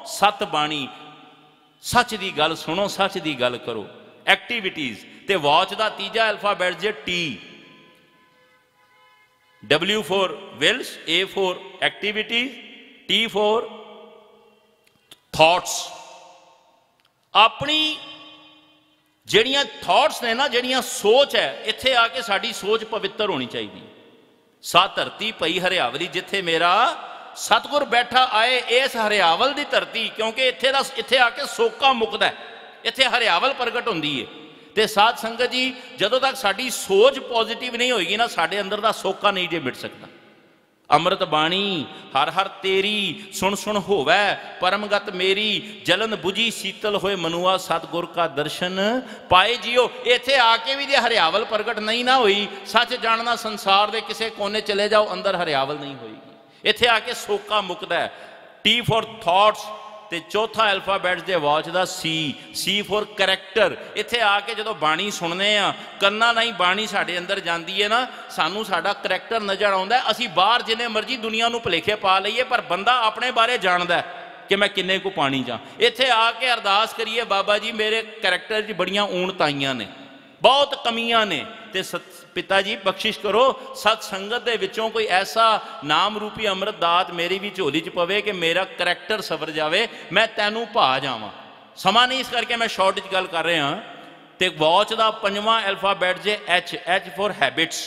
सत बाणी। सच की गल सुनो, सच की गल करो। एक्टिविटीज। ते वॉच का तीजा अल्फाबैट जे T. W for wills, A for activities, T for thoughts। अपनी ਜਿਹੜੀਆਂ ਥਾਟਸ ਨੇ ਨਾ, ਜਿਹੜੀਆਂ ਸੋਚ ਹੈ, ਇੱਥੇ ਆ ਕੇ ਸਾਡੀ ਸੋਚ ਪਵਿੱਤਰ ਹੋਣੀ ਚਾਹੀਦੀ। ਸਾ ਧਰਤੀ ਪਈ ਹਰਿਆਵਲੀ, ਜਿੱਥੇ ਮੇਰਾ ਸਤਿਗੁਰ ਬੈਠਾ ਆਏ, ਇਸ ਹਰਿਆਵਲ ਦੀ ਧਰਤੀ, ਕਿਉਂਕਿ ਇੱਥੇ ਆ ਕੇ ਸੋਕਾ ਮੁੱਕਦਾ, ਇੱਥੇ ਹਰਿਆਵਲ ਪ੍ਰਗਟ ਹੁੰਦੀ ਹੈ। ਤੇ ਸਾਧ ਸੰਗਤ ਜੀ, ਜਦੋਂ ਤੱਕ ਸਾਡੀ ਸੋਚ ਪੋਜ਼ਿਟਿਵ ਨਹੀਂ ਹੋਏਗੀ ਨਾ, ਸਾਡੇ ਅੰਦਰ ਦਾ ਸੋਕਾ ਨਹੀਂ ਜੇ ਮਿਟ ਸਕਦਾ। ਅੰਮ੍ਰਿਤ ਬਾਣੀ ਹਰ ਹਰ ਤੇਰੀ, ਸੁਣ ਸੁਣ ਹੋਵੈ ਪਰਮਗਤ ਮੇਰੀ, ਜਲਨ ਬੁਝੀ ਸੀਤਲ ਹੋਏ ਮਨੁਆ, ਸਤਿਗੁਰ ਕਾ ਦਰਸ਼ਨ ਪਾਏ ਜਿਉ। ਇੱਥੇ ਆ ਕੇ ਵੀ ਜੇ ਹਰਿਆਵਲ ਪ੍ਰਗਟ ਨਹੀਂ ਨਾ ਹੋਈ, ਸੱਚ ਜਾਣਨਾ ਸੰਸਾਰ ਦੇ ਕਿਸੇ ਕੋਨੇ ਚਲੇ ਜਾਓ, ਅੰਦਰ ਹਰਿਆਵਲ ਨਹੀਂ ਹੋਏਗੀ। ਇੱਥੇ ਆ ਕੇ ਸੋਕਾ ਮੁੱਕਦਾ ਹੈ। ਟੀ ਫॉर ਥਾਟਸ, ਤੇ ਚੌਥਾ ਐਲਫਾਬੈਟਸ ਦੇ watch the C for character. ਇੱਥੇ ਆ ਕੇ ਜਦੋਂ ਬਾਣੀ ਸੁਣਦੇ ਆ, ਕੰਨਾਂ ਨਾਲ ਹੀ ਬਾਣੀ ਸਾਡੇ ਅੰਦਰ ਜਾਂਦੀ ਹੈ ਨਾ, ਸਾਨੂੰ ਸਾਡਾ ਕਰੈਕਟਰ ਨਜ਼ਰ ਆਉਂਦਾ। ਅਸੀਂ ਬਾਹਰ ਜਿੰਨੇ ਮਰਜ਼ੀ ਦੁਨੀਆ ਨੂੰ ਭੁਲੇਖੇ ਪਾ ਲਈਏ, ਪਰ ਬੰਦਾ ਆਪਣੇ ਬਾਰੇ ਜਾਣਦਾ ਕਿ ਮੈਂ ਕਿੰਨੇ ਕੁ ਪਾਣੀ ਜਾਂ। ਇੱਥੇ ਆ ਕੇ ਅਰਦਾਸ ਕਰੀਏ, ਬਾਬਾ ਜੀ ਮੇਰੇ ਕਰੈਕਟਰ 'ਚ ਬੜੀਆਂ ਊਣਤਾਈਆਂ ਨੇ, ਬਹੁਤ ਕਮੀਆਂ ਨੇ, ਤੇ ਪਿਤਾ ਜੀ ਬਖਸ਼ਿਸ਼ ਕਰੋ, ਸਤ ਸੰਗਤ ਦੇ ਵਿੱਚੋਂ ਕੋਈ ਐਸਾ ਨਾਮ ਰੂਪੀ ਅੰਮ੍ਰਿਤ ਦਾਤ ਮੇਰੀ ਵੀ ਝੋਲੀ 'ਚ ਪਵੇ ਕਿ ਮੇਰਾ ਕਰੈਕਟਰ ਸਵਰ ਜਾਵੇ, ਮੈਂ ਤੈਨੂੰ ਭਾ ਜਾਵਾਂ। ਸਮਾਂ ਨਹੀਂ, ਇਸ ਕਰਕੇ ਮੈਂ ਸ਼ਾਰਟ 'ਚ ਗੱਲ ਕਰ ਰਿਹਾ। ਤੇ ਵਾਚ ਦਾ ਪੰਜਵਾਂ ਐਲਫਾਬੈਟ ਜੇ ਐਚ ਫॉर ਹੈਬਿਟਸ।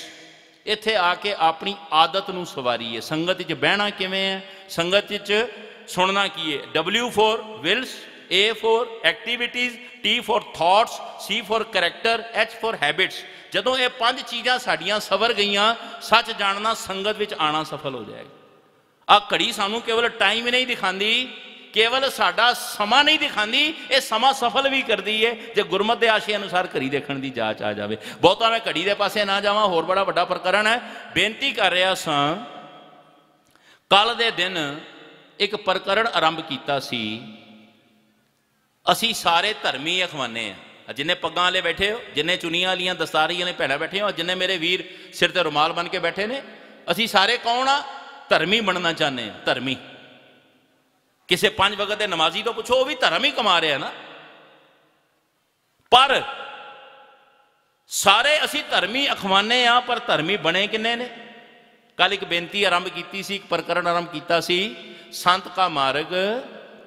ਇੱਥੇ ਆ ਕੇ ਆਪਣੀ ਆਦਤ ਨੂੰ ਸਵਾਰੀਏ। ਸੰਗਤ 'ਚ ਬਹਿਣਾ ਕਿਵੇਂ ਹੈ, ਸੰਗਤ 'ਚ ਸੁਣਨਾ ਕੀ ਹੈ। W for wills, A for activities, T for thoughts, C for character, H for habits. ਜਦੋਂ ਇਹ ਪੰਜ ਚੀਜ਼ਾਂ ਸਾਡੀਆਂ ਸਵਰ ਗਈਆਂ, ਸੱਚ ਜਾਣਨਾ ਸੰਗਤ ਵਿੱਚ ਆਣਾ ਸਫਲ ਹੋ ਜਾਏਗਾ। ਆ ਘੜੀ ਸਾਨੂੰ ਕੇਵਲ ਟਾਈਮ ਹੀ ਨਹੀਂ ਦਿਖਾਉਂਦੀ, ਕੇਵਲ ਸਾਡਾ ਸਮਾਂ ਨਹੀਂ ਦਿਖਾਉਂਦੀ, ਇਹ ਸਮਾਂ ਸਫਲ ਵੀ ਕਰਦੀ ਹੈ ਜੇ ਗੁਰਮਤ ਦੇ ਆਸ਼ੇ ਅਨੁਸਾਰ ਘੜੀ ਦੇਖਣ ਦੀ ਜਾਚ ਆ ਜਾਵੇ। ਬਹੁਤਾ ਮੈਂ ਘੜੀ ਦੇ ਪਾਸੇ ਨਾ ਜਾਵਾਂ, ਹੋਰ ਬੜਾ ਵੱਡਾ ਪ੍ਰਕਰਨ ਹੈ। ਬੇਨਤੀ ਕਰ ਰਿਹਾ ਸਾਂ, ਕੱਲ ਦੇ ਦਿਨ ਇੱਕ ਪ੍ਰਕਰਨ ਆਰੰਭ ਕੀਤਾ ਸੀ। ਅਸੀਂ ਸਾਰੇ ਧਰਮੀ ਅਖਵਾਨੇ ਆ, ਜਿੰਨੇ ਪੱਗਾਂ ਵਾਲੇ ਬੈਠੇ ਹੋ, ਜਿੰਨੇ ਚੁਨੀਆਂ ਵਾਲੀਆਂ ਦਸਤਾਰੀਆਂ ਨੇ ਭੈਣਾਂ ਬੈਠੇ ਹੋ, ਜਿੰਨੇ ਮੇਰੇ ਵੀਰ ਸਿਰ ਤੇ ਰੁਮਾਲ ਬਣ ਕੇ ਬੈਠੇ ਨੇ, ਅਸੀਂ ਸਾਰੇ ਕੌਣ ਆ? ਧਰਮੀ ਬਣਨਾ ਚਾਹੁੰਦੇ ਆ। ਧਰਮੀ ਕਿਸੇ ਪੰਜ ਵਕਤ ਦੇ ਨਮਾਜ਼ੀ ਤੋਂ ਪੁੱਛੋ, ਉਹ ਵੀ ਧਰਮ ਹੀ ਕਮਾ ਰਿਹਾ ਨਾ। ਪਰ ਸਾਰੇ ਅਸੀਂ ਧਰਮੀ ਅਖਵਾਨੇ ਆ, ਪਰ ਧਰਮੀ ਬਣੇ ਕਿੰਨੇ ਨੇ? ਕੱਲ ਇੱਕ ਬੇਨਤੀ ਆਰੰਭ ਕੀਤੀ ਸੀ, ਇੱਕ ਪ੍ਰਕਰਨ ਆਰੰਭ ਕੀਤਾ ਸੀ, ਸੰਤ ਕਾ ਮਾਰਗ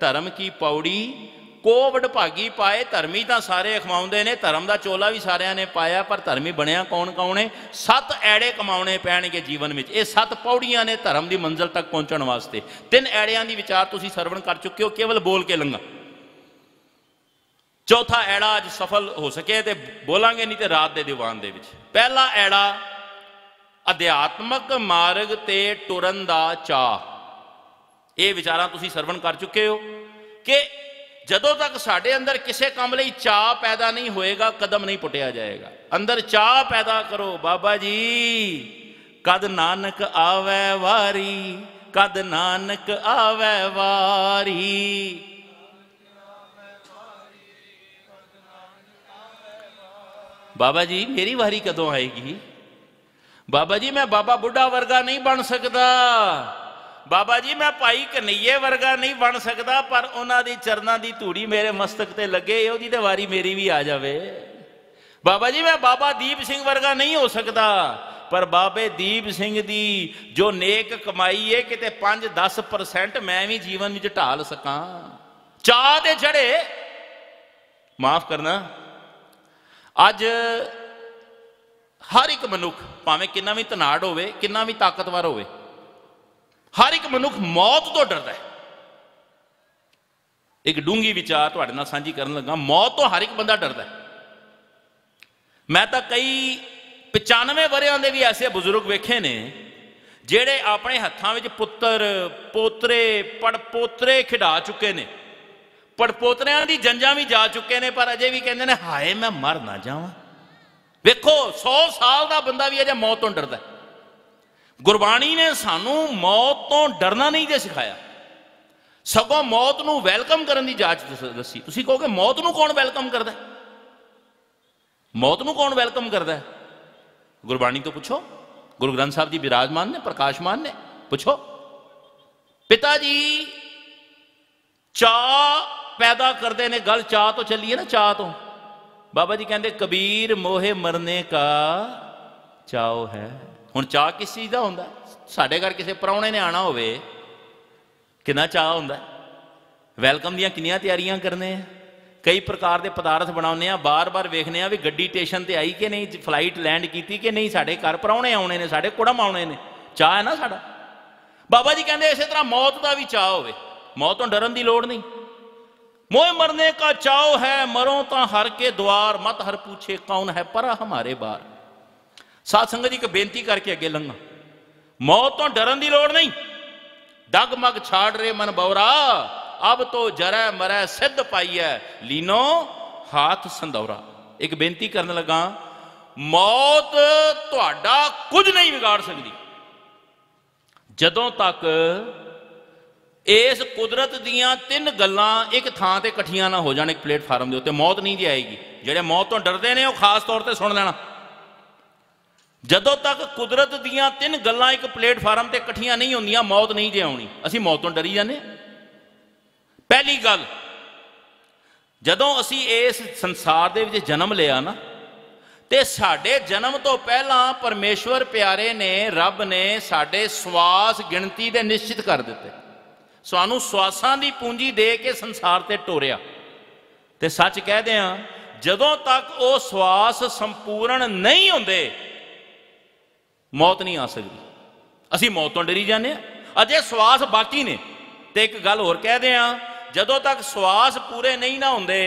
ਧਰਮ ਕੀ ਪੌੜੀ ਕੋ ਵਡਭਾਗੀ ਪਾਏ। ਧਰਮੀ ਤਾਂ ਸਾਰੇ ਅਖਵਾਉਂਦੇ ਨੇ, ਧਰਮ ਦਾ ਚੋਲਾ ਵੀ ਸਾਰਿਆਂ ਨੇ ਪਾਇਆ, ਪਰ ਧਰਮੀ ਬਣਿਆ ਕੌਣ ਕੌਣ ਹੈ? 7 ਐੜੇ ਕਮਾਉਣੇ ਪੈਣਗੇ ਜੀਵਨ ਵਿੱਚ। ਇਹ 7 ਪੌੜੀਆਂ ਨੇ ਧਰਮ ਦੀ ਮੰਜ਼ਿਲ ਤੱਕ ਪਹੁੰਚਣ ਵਾਸਤੇ। 3 ਐੜਿਆਂ ਦੀ ਵਿਚਾਰ ਤੁਸੀਂ ਸਰਵਣ ਕਰ ਚੁੱਕੇ ਹੋ, ਕੇਵਲ ਬੋਲ ਕੇ ਲੰਘਾ। ਚੌਥਾ ਐੜਾ ਅੱਜ ਸਫਲ ਹੋ ਸਕੇ ਤੇ ਬੋਲਾਂਗੇ, ਨਹੀਂ ਤੇ ਰਾਤ ਦੇ ਦੀਵਾਨ ਦੇ ਵਿੱਚ। ਪਹਿਲਾ ਐੜਾ ਅਧਿਆਤਮਕ ਮਾਰਗ ਤੇ ਟੁਰਨ ਦਾ ਚਾਅ। ਇਹ ਵਿਚਾਰਾਂ ਤੁਸੀਂ ਸਰਵਣ ਕਰ ਚੁੱਕੇ ਹੋ ਕਿ ਜਦੋਂ ਤੱਕ ਸਾਡੇ ਅੰਦਰ ਕਿਸੇ ਕੰਮ ਲਈ ਚਾਅ ਪੈਦਾ ਨਹੀਂ ਹੋਏਗਾ, ਕਦਮ ਨਹੀਂ ਪੁੱਟਿਆ ਜਾਏਗਾ। ਅੰਦਰ ਚਾਅ ਪੈਦਾ ਕਰੋ। ਬਾਬਾ ਜੀ ਕਦ ਨਾਨਕ ਆਵੈ ਵਾਰੀ, ਕਦ ਨਾਨਕ ਆਵੈ ਵਾਰੀ। ਬਾਬਾ ਜੀ ਮੇਰੀ ਵਾਰੀ ਕਦੋਂ ਆਏਗੀ? ਬਾਬਾ ਜੀ ਮੈਂ ਬਾਬਾ ਬੁੱਢਾ ਵਰਗਾ ਨਹੀਂ ਬਣ ਸਕਦਾ, ਬਾਬਾ ਜੀ ਮੈਂ ਭਾਈ ਕਨਈਏ ਵਰਗਾ ਨਹੀਂ ਬਣ ਸਕਦਾ, ਪਰ ਉਹਨਾਂ ਦੀ ਚਰਨਾਂ ਦੀ ਧੂੜੀ ਮੇਰੇ ਮਸਤਕ ਤੇ ਲੱਗੇ, ਉਹਦੀ ਤੇ ਵਾਰੀ ਮੇਰੀ ਵੀ ਆ ਜਾਵੇ। ਬਾਬਾ ਜੀ ਮੈਂ ਬਾਬਾ ਦੀਪ ਸਿੰਘ ਵਰਗਾ ਨਹੀਂ ਹੋ ਸਕਦਾ, ਪਰ ਬਾਬੇ ਦੀਪ ਸਿੰਘ ਦੀ ਜੋ ਨੇਕ ਕਮਾਈ ਹੈ, ਕਿਤੇ 5-10% ਮੈਂ ਵੀ ਜੀਵਨ ਵਿੱਚ ਢਾਲ ਸਕਾਂ। ਚਾਹ ਤੇ ਚੜੇ। ਮਾਫ ਕਰਨਾ, ਅੱਜ ਹਰ ਇੱਕ ਮਨੁੱਖ ਭਾਵੇਂ ਕਿੰਨਾ ਵੀ ਧਨਾੜ ਹੋਵੇ, ਕਿੰਨਾ ਵੀ ਤਾਕਤਵਰ ਹੋਵੇ, ਹਰ ਇੱਕ ਮਨੁੱਖ ਮੌਤ ਤੋਂ ਡਰਦਾ ਹੈ। ਇੱਕ ਡੂੰਘੀ ਵਿਚਾਰ ਤੁਹਾਡੇ ਨਾਲ ਸਾਂਝੀ ਕਰਨ ਲੱਗਾ। ਮੌਤ ਤੋਂ ਹਰ ਇੱਕ ਬੰਦਾ ਡਰਦਾ ਹੈ। ਮੈਂ ਤਾਂ ਕਈ 95 ਵਰ੍ਹਿਆਂ ਦੇ ਵੀ ਐਸੇ ਬਜ਼ੁਰਗ ਵੇਖੇ ਨੇ ਜਿਹੜੇ ਆਪਣੇ ਹੱਥਾਂ ਵਿੱਚ ਪੁੱਤਰ, ਪੋਤਰੇ, ਪੜਪੋਤਰੇ ਖਿਡਾ ਚੁੱਕੇ ਨੇ, ਪੜਪੋਤਰਿਆਂ ਦੀ ਜੰਜਾਂ ਵੀ ਜਾ ਚੁੱਕੇ ਨੇ, ਪਰ ਅਜੇ ਵੀ ਕਹਿੰਦੇ ਨੇ ਹਾਏ ਮੈਂ ਮਰ ਨਾ ਜਾਵਾਂ। ਵੇਖੋ 100 ਸਾਲ ਦਾ ਬੰਦਾ ਵੀ ਅਜੇ ਮੌਤ ਤੋਂ ਡਰਦਾ। ਗੁਰਬਾਣੀ ਨੇ ਸਾਨੂੰ ਮੌਤ ਤੋਂ ਡਰਨਾ ਨਹੀਂ ਜੇ ਸਿਖਾਇਆ, ਸਗੋਂ ਮੌਤ ਨੂੰ ਵੈਲਕਮ ਕਰਨ ਦੀ ਜਾਚ ਦੱਸੀ। ਤੁਸੀਂ ਕਹੋਗੇ ਮੌਤ ਨੂੰ ਕੌਣ ਵੈਲਕਮ ਕਰਦਾ? ਮੌਤ ਨੂੰ ਕੌਣ ਵੈਲਕਮ ਕਰਦਾ? ਗੁਰਬਾਣੀ ਤੋਂ ਪੁੱਛੋ। ਗੁਰੂ ਗ੍ਰੰਥ ਸਾਹਿਬ ਜੀ ਵਿਰਾਜਮਾਨ ਨੇ, ਪ੍ਰਕਾਸ਼ਮਾਨ ਨੇ, ਪੁੱਛੋ। ਪਿਤਾ ਜੀ ਚਾਹ ਪੈਦਾ ਕਰਦੇ ਨੇ। ਗੱਲ ਚਾਹ ਤੋਂ ਚੱਲੀਏ ਨਾ, ਚਾਹ ਤੋਂ। ਬਾਬਾ ਜੀ ਕਹਿੰਦੇ ਕਬੀਰ ਮੋਹੇ ਮਰਨੇ ਕਾ ਚਾਓ ਹੈ। ਹੁਣ ਚਾਹ ਕਿਸ ਚੀਜ਼ ਦਾ ਹੁੰਦਾ? ਸਾਡੇ ਘਰ ਕਿਸੇ ਪ੍ਰਾਹੁਣੇ ਨੇ ਆਣਾ ਹੋਵੇ, ਕਿੰਨਾ ਚਾਹ ਹੁੰਦਾ, ਵੈਲਕਮ ਦੀਆਂ ਕਿੰਨੀਆਂ ਤਿਆਰੀਆਂ ਕਰਨੇ ਆ। कई प्रकार के पदार्थ बनाने, बार बार वेखने भी गड्डी स्टेशन पर आई कि नहीं, फ्लाइट लैंड की कि नहीं, साढ़े घर प्राहुणे आने ने, साढ़े कुड़म आने ने, चाह है ना साड़ा। बाबा जी कहते इस तरह मौत का भी चाह हो, मौत तो डरन की लोड़ नहीं। मोह मरने का चाव है, मरो तो हर के द्वार, मत हर पूछे कौन है परा हमारे बार। साध संगत जी एक बेनती करके अगे लंघा, मौत तो डरन की लोड़ नहीं, डगमग छाड़ रे मन बौरा, अब तो जरै मरै सिद्ध पाई है, लीनो हाथ संदौरा। एक बेनती करने लगा, मौत तुहाडा कुछ नहीं बिगाड़ सकती जदों तक इस कुदरत दियां 3 गल्लां एक थां ते इकट्ठियां ना हो जाण, एक प्लेटफार्म के उत्ते मौत नहीं जी आएगी। जिहड़े मौत तो डरदे ने वो खास तौर पर सुन लेना, जदों तक कुदरत दियां 3 गल्लां एक प्लेटफार्म ते इकट्ठियां नहीं होंदियां, मौत नहीं जे आउणी। असीं मौत तो डरी जाने। पहली गल, जदों असीं इस संसार दे विच जन्म लिया ना, ते साडे जन्म तो पहला परमेश्वर प्यारे ने, रब ने साडे सवास गिणती दे निश्चित कर दिते, सानू सवासां दी पूंजी दे के संसार ते टोरिया। ते सच कह दें, जदों तक वो सवास संपूर्ण नहीं होंदे मौत नहीं आ सकती। असीं मौत तो डरी जाने, अजे सवास बाकी ने। ते एक गल होर कह दें, जदों तक सवास पूरे नहीं ना होंदे,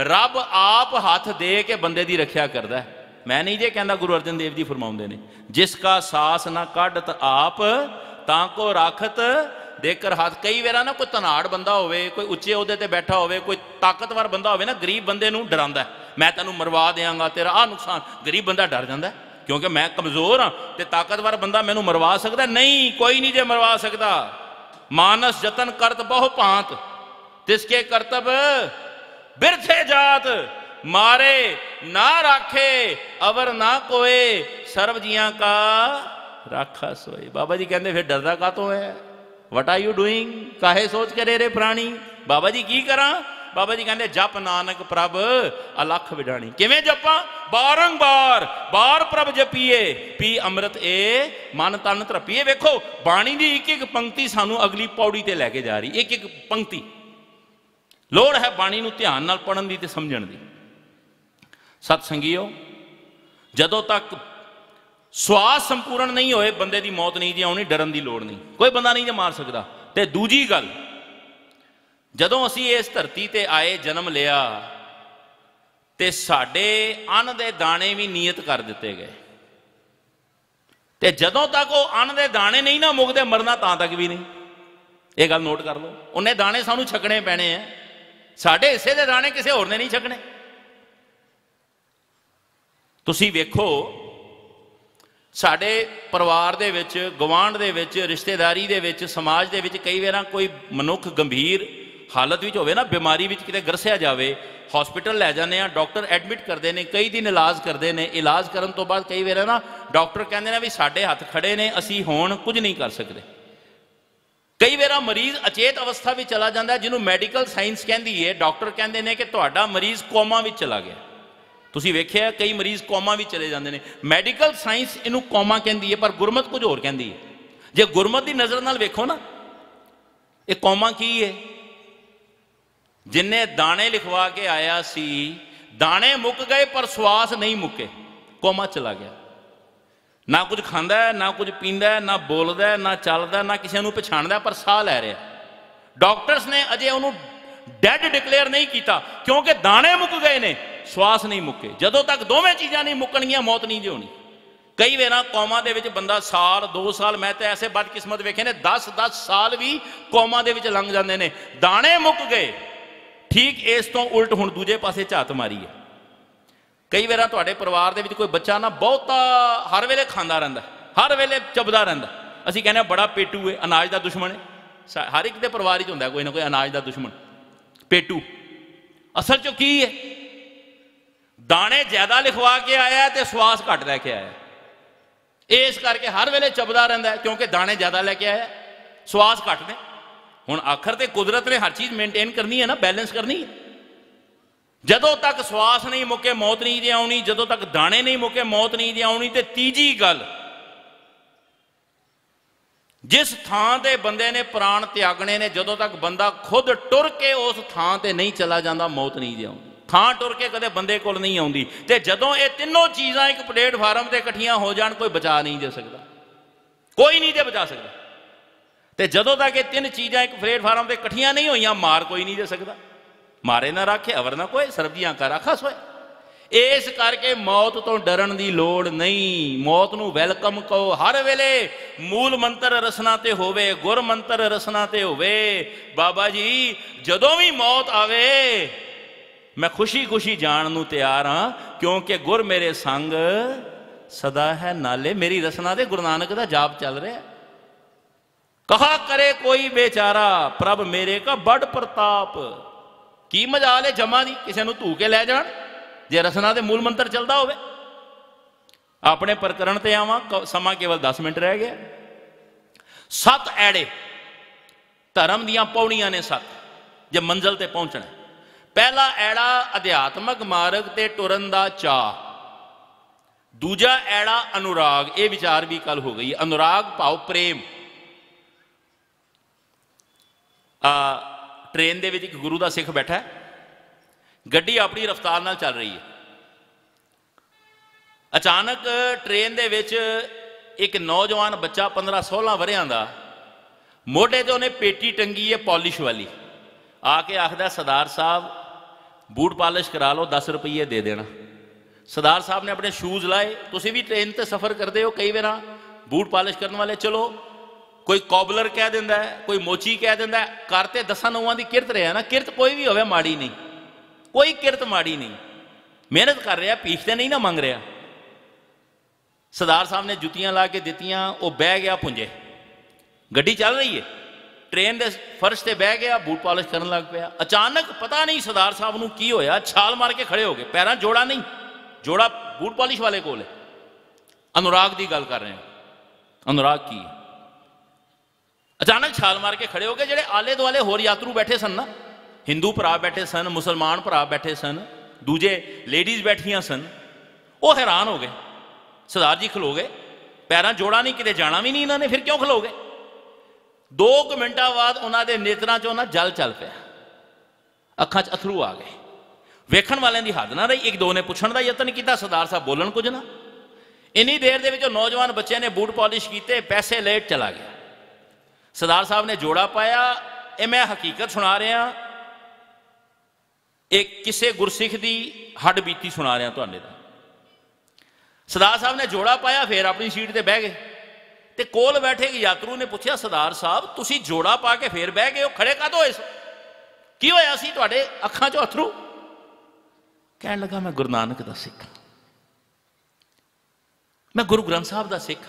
रब आप हाथ दे के बंदे दी रखिया करदा है। मैं नहीं जे कहंदा, गुरु अर्जन देव जी फरमाउंदे ने, जिसका सास ना काढ़त आप ताको राखत देकर हाथ। कई बार ना कोई धनाड़ बंदा होवे, कोई उच्चे अहुदे ते बैठा होवे, कोई ताकतवर बंदा होवे ना, गरीब बंदे नूं डरांदा है, मैं तैनूं मरवा देंगा, तेरा आ नुकसान। गरीब बंदा डर जांदा है क्योंकि मैं कमजोर हाँ, ते ताकतवर बंदा मैनूं मरवा सकदा नहीं, कोई नहीं जे मरवा सकदा। मानस जतन करत बहु भांत, तिसके करतब बिरथे जात, मारे ना राखे अवर ना कोए, सर्व जियां का राखा सोए। बाबा जी कहते फिर डरदा कातों है, वट आर यू डूइंग, काहे सोच करे रे प्राणी। बाबा जी की करा, बाबा जी कहते जप नानक प्रभ अलख विडाणी। किवें जपा, बारंबार बार प्रभ जपीए, पी अमृत ए मन तन तरपीए। वेखो बाणी की एक एक पंक्ति सानू अगली पौड़ी ते लैके जा रही, एक एक पंक्ति। लोड़ है बाणी नूं ध्यान नाल पढ़न दी ते समझण दी। सतसंगियो, जदों तक सवास संपूर्ण नहीं होए बंदे की मौत नहीं जी आउणी, डरन की लोड़ नहीं, कोई बंदा नहीं जे मार सकता। ते दूजी गल, जदों असी इस धरती ते आए, जन्म लिया, ते साडे अन्न दे दाने भी नियत कर दिते गए। ते जदों तक वो अन्न दे दाने नहीं ना मुकदे, मरना तां तक भी नहीं। ये गल नोट कर लो, उन्हें दाने सानू छकने पैने हैं, साडे हिस्से दे दाने किसी होर ने नहीं छकने। तुसी वेखो साडे परिवार दे विच, गवांढ दे विच, रिश्तेदारी दे विच, समाज दे विच कई बार कोई मनुख गंभीर हालत विच होवे ना, बीमारी विच किते गरसिया जावे, हॉस्पिटल लै जाने, डॉक्टर एडमिट करते हैं, कई दिन इलाज करते हैं। इलाज करन तो बाद कई बार ना डॉक्टर कहते हैं भी साडे हथ खड़े ने, असी हुण कुछ नहीं कर सकते। कई बार मरीज अचेत अवस्था में चला जाता है, जिन्होंने मैडिकल साइंस कहती है, डॉक्टर कहते हैं कि तुहाडा मरीज कोमा में चला गया। तुसीं वेखिआ कई मरीज कोमा भी चले जाते हैं, मैडिकल साइंस इनू कोमा कहती है, पर गुरमत कुछ होर कहती है। जे गुरमत की नज़र नाल वेखो ना, ये कोमा की है। जिन्हें दाने लिखवा के आया सी, दाने मुक गए पर श्वास नहीं मुके, कोमा चला गया। ना कुछ खांदा है, ना कुछ पींदा है, ना बोलदा है, ना चलदा, ना किसी को पछाणदा, पर साह लै रहा। डॉक्टर्स ने अजे उन्होंने डैड डिकलेयर नहीं किया क्योंकि दाने मुक गए ने, श्वास नहीं मुके। जदों तक दोवें चीज़ां नहीं मुकणगियां, मौत नहीं जी होनी। कई बार कौमा दे विच बंदा साल 2 साल, मैं तो ऐसे बदकिस्मत वेखे ने 10-10 साल भी कौमा दे विच लंघ जाते हैं, दाने मुक गए। ठीक इस तो उल्ट हुण दूजे पासे झात मारी है। कई बार तुहाडे परिवार दे विच कोई बच्चा ना बहुता हर वेले खांदा रहिंदा, हर वेले चबदा रहिंदा, असीं कहने बड़ा पेटू है, अनाज का दुश्मन है। हर एक दे परिवार च हुंदा कोई ना कोई अनाज का दुश्मन, पेटू। असल चो की है, दाने ज्यादा लिखवा के आया तो श्वास घट लैके आया, इस करके हर वेले चबदा रहिंदा है क्योंकि दाने ज्यादा लैके आया, श्वास घट ने। हुण आखिर ते कुदरत ने हर चीज़ मेनटेन करनी है ना, बैलेंस करनी है। जदों तक श्वास नहीं मुके, मौत नहीं जी आउणी। जदों तक दाने नहीं मुके, मौत नहीं जी आउणी। ते तीजी गल, जिस थां ते बंदे ने प्राण त्यागने ने, जदों तक बंदा खुद टुर के उस थां ते नहीं चला जाता, मौत नहीं जे आउंदी। थां टुर के कदे बंदे कोल नहीं आउंदी। ते जदों ये तीनों चीज़ां एक प्लेटफार्म ते इकट्ठियां हो जाण, कोई बचा नहीं दे सकता, कोई नहीं जे बचा सकता। ते जदों तक ये तीन चीज़ां एक प्लेटफार्म ते इकट्ठियां नहीं होईयां, मार कोई नहीं दे सकता। मारे ना राखे अवर ना कोई, सरबजियां का राखा सोए। इस करके मौत तो डरन की लोड़ नहीं, मौत नूं वैलकम कहो। हर वेले मूल मंत्र रसना ते होवे, गुर मंत्र रसना ते होवे। बाबा जी जदों भी मौत आवे मैं खुशी खुशी जान नूं तैयार हाँ, क्योंकि गुर मेरे संग सदा है। नाले मेरी रसना ते गुरु नानक दा जाप चल रहा। कहा करे कोई बेचारा, प्रभ मेरे का बड़ प्रताप। की मजाल है जमा दी, किसी नूं धू के लै जाण जे रसना दे मूल मंत्र चलता होवे। अपने प्रकरण ते आवां, समा केवल 10 मिनट रह गया। 7 ऐड़े धर्म दियां पौड़ियां ने 7, जे मंजिल ते पहुंचना। पहला ऐड़ा अध्यात्मक मार्ग ते टुरन दा चाह। दूजा ऐड़ा अनुराग, ये विचार भी कल हो गई। अनुराग भाव प्रेम। ट्रेन दे विच एक गुरु दा सिख बैठा है, गड्डी अपनी रफ्तार नाल चल रही है। अचानक ट्रेन दे विच एक नौजवान बच्चा 15-16 वरियां दा, मोढे ते उन्हें पेटी टंगी है पॉलिश वाली, आके आखदा सरदार साहब बूट पॉलिश करा लो, 10 रुपये दे देना। सरदार साहब ने अपने शूज लाए। तुसीं भी ट्रेन ते सफ़र करते हो, कई बार बूट पॉलिश करने वाले, चलो कोई कॉबलर कह दिंदा है, कोई मोची कह दिंदा है, करते 10-9 की किरत रहा ना। किरत कोई भी होवे माड़ी नहीं, कोई किरत माड़ी नहीं। मेहनत कर रहा, भीख ते नहीं ना मंग रहा। सरदार साहब ने जुतियां ला के दित्तियां, वो बह गया पुंजे। गड्डी चल रही है, ट्रेन के फर्श से बह गया, बूट पॉलिश करने लग पाया। अचानक पता नहीं सरदार साहब नूं की होया, छाल मार के खड़े हो गए। पैरां जोड़ा नहीं, जोड़ा बूट पॉलिश वाले कोल है। अनुराग की गल कर रहे हैं, अनुराग की। अचानक छाल मार के खड़े हो गए। जेडे आले दुआले होर यात्रु बैठे सन ना, हिंदू भरा बैठे सन, मुसलमान भरा बैठे सन, दूजे लेडीज बैठियां सन, वो हैरान हो गए। सरदार जी खलो गए, पैरां जोड़ा नहीं, किते जाना भी नहीं इन्होंने, फिर क्यों खलो गए? 2 मिनटां बाद उन्होंने नेत्रां चों ना जल चल पिया, अखां च अथरू आ गए। वेखण वालियां दी हद ना रही। एक दो ने पुछण दा यतन किया, सरदार साहब बोलन कुछ ना। इन्नी देर दे विच नौजवान बच्चे ने बूट पॉलिश किए, पैसे लेट चला गया। सरदार साहब ने जोड़ा पाया। ये मैं हकीकत सुना रहा, एक किसे गुरसिख की हड बीती सुना रहा तुहाडे दा। सरदार साहब ने जोड़ा पाया, फिर अपनी सीट पर बह गए। तो कोल बैठे एक यात्रु ने पूछा, सरदार साहब तुसी जोड़ा पा के फिर बह गए हो, खड़े काहतों होए? की होया सी तुहाडे अखां चों अथरू? कहण लगा, मैं गुरु नानक दा सिख, मैं गुरु ग्रंथ साहब दा सिख।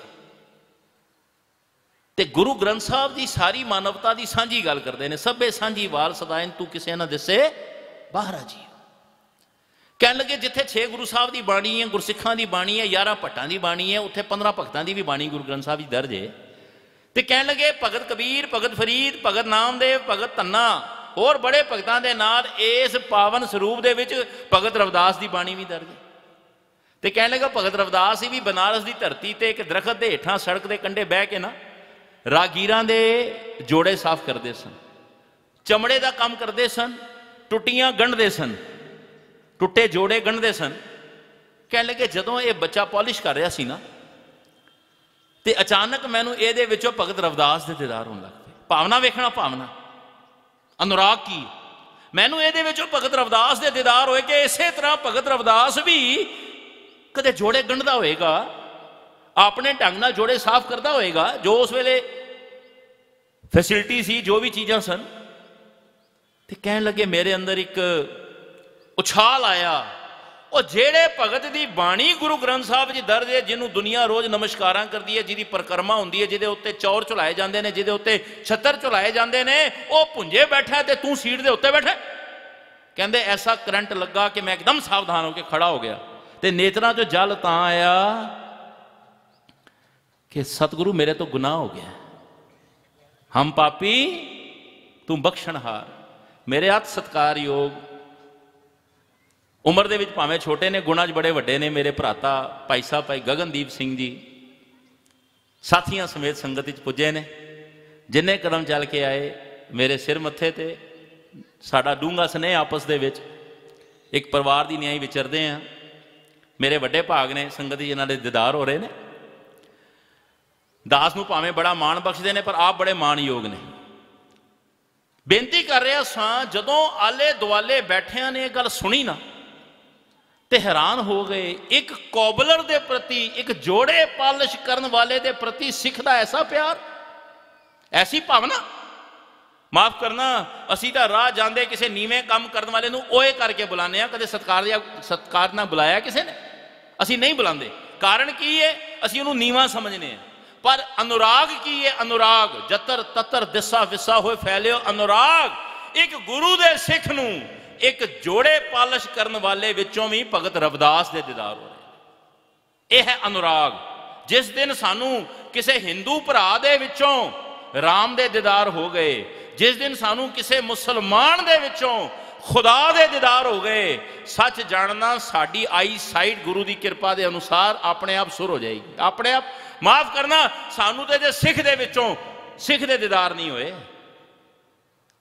ते गुरु ग्रंथ साहब की सारी मानवता की सांझी गल करते हैं। सभे सांझी वाल सदाइन तू किसे ना दिसे बाहरा जी। कह लगे जिथे 6 गुरु साहब की बाणी है, गुरसिखा की बाणी है, 11 भट्टां की बाणी है, उत्थे 15 भगतां की भी बाणी गुरु ग्रंथ साहब की दर्ज है। तो कह लगे भगत कबीर, भगत फरीद, भगत नामदेव, भगत धन्ना होर बड़े भगतां दे नाल इस पावन स्वरूप दे विच भगत रविदास की बाणी भी दर्ज है। तो कह लगा भगत रविदास भी बनारस की धरती ते एक दरखत के हेठां सड़क के कंढे बह के ना रागीरां दे जोड़े साफ करते सन, चमड़े का काम करते सन, टुटियां गंढते सन, टुटे जोड़े गंढते सन। कह लगे जदों ये बच्चा पॉलिश कर रहा सी ना, तो अचानक मैनू ये भगत रविदास के दीदार होने लग पे। भावना वेखना, भावना अनुराग की। मैनू ये भगत रविदास के दीदार होए कि इसे तरह भगत रविदास भी कदे जोड़े गंढदा होएगा, अपने ढंग नाल जोड़े साफ करता होएगा, जो उस वेले फैसिलिटी सी, जो भी चीज़ां सन। तो कह लगे मेरे अंदर एक उछाल आया, और जेड़े भगत की बाणी गुरु ग्रंथ साहब जी दर्ज है, जिन्होंने दुनिया रोज नमस्कारां करती है, जिहदी परिक्रमा होंदी है, जिहदे उत्ते चौर चुलाए जाते हैं, जिहदे उत्ते छत्तर चुलाए जाते हैं, वो भुंजे बैठा ते तू सीट के उत्ते बैठा। कहते ऐसा करंट लगा कि मैं एकदम सावधान होकर खड़ा हो गया। तो नेत्रां चों जल तां आया कि सतगुरु मेरे तो गुनाह हो गया, हम पापी तू बख्शणहार। मेरे हथ सत्कारयोग, उम्र दे विच भावें छोटे ने, गुणां च बड़े वड्डे ने मेरे भराता भाई साहब भाई गगनदीप सिंह जी, साथियां समेत संगत पुजे ने। जिन्ने कदम चल के आए मेरे सिर मत्थे ते साडा डूंगा स्नेह आपस दे विच एक परिवार की न्याई विचरते हैं। मेरे वड्डे भाग ने संगत जी, इन्होंने दीदार हो रहे हैं। दास नूं भावें बड़ा मान बख्शते हैं पर आप बड़े मानयोग ने। बेनती कर रहा सां, जदों आले दुआले बैठिया ने गल सुनी ना तो हैरान हो गए। एक कौबलर के प्रति, एक जोड़े पालिश करने वाले के प्रति सिख का ऐसा प्यार, ऐसी भावना। माफ करना, असी तो राह जाते किसी नीवें काम करने वाले नूं ओए करके बुलाने, कदे सत्कार ना बुलाया किसी ने, असी नहीं बुलाते। कारण की है, असी उन्होंने नीवा समझने हैं। पर अनुराग की है, अनुराग जतर ततर दिसा विसा होए फैलियो अनुराग। एक गुरु दे सिख नूं एक जोड़े पालिश करने वाले विचों भी भगत रविदास दे दीदार हो रहे। यह है अनुराग। जिस दिन सानू किसी हिंदू भरा दे विचों राम दे दीदार हो गए, जिस दिन सानू किसी मुसलमान दे विचों खुदा दे दीदार हो गए, सच जानना साड़ी आई साइड गुरु की कृपा के अनुसार अपने आप सुर हो जाएगी, अपने आप। माफ करना, सानू तो जे सिख दे विचों सिख दे दीदार नहीं होए,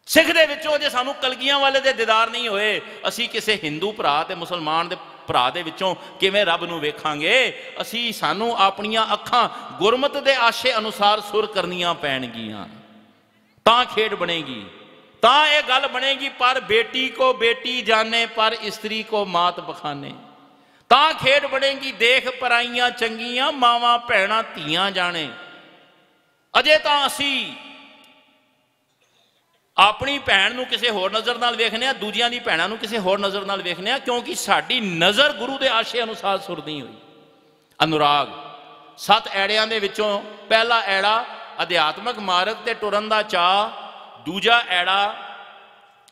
सिख दे विचों जे सानू कलगियां वाले दे दीदार नहीं होए, असी किसी हिंदू भरा ते मुसलमान दे भरा दे विचों किवें रब नूं वेखांगे। असी सानू अपनियां अखां गुरमत दे आशे अनुसार सुर करनियां पैणगियां, तां खेड बनेगी, तां ये गल बनेगी। पर बेटी को बेटी जाने पर स्त्री को मात बखाने, तां खेड बनेगी। देख पराइयां चंगियां मावां भैणां धीआं जाने। अजे तां असी अपनी भैन नूं किसी होर नज़र नाल वेखने, दूजियां दी भैणां नूं किसी होर नज़र नाल वेखने, क्योंकि साडी नज़र गुरु दे आशे अनुसार सुर नहीं हुई। अनुराग 7 ऐड़ियां दे विचों पहला ऐड़ा अध्यात्मक मार्ग ते टुरन दा चाह, दूजा ऐड़ा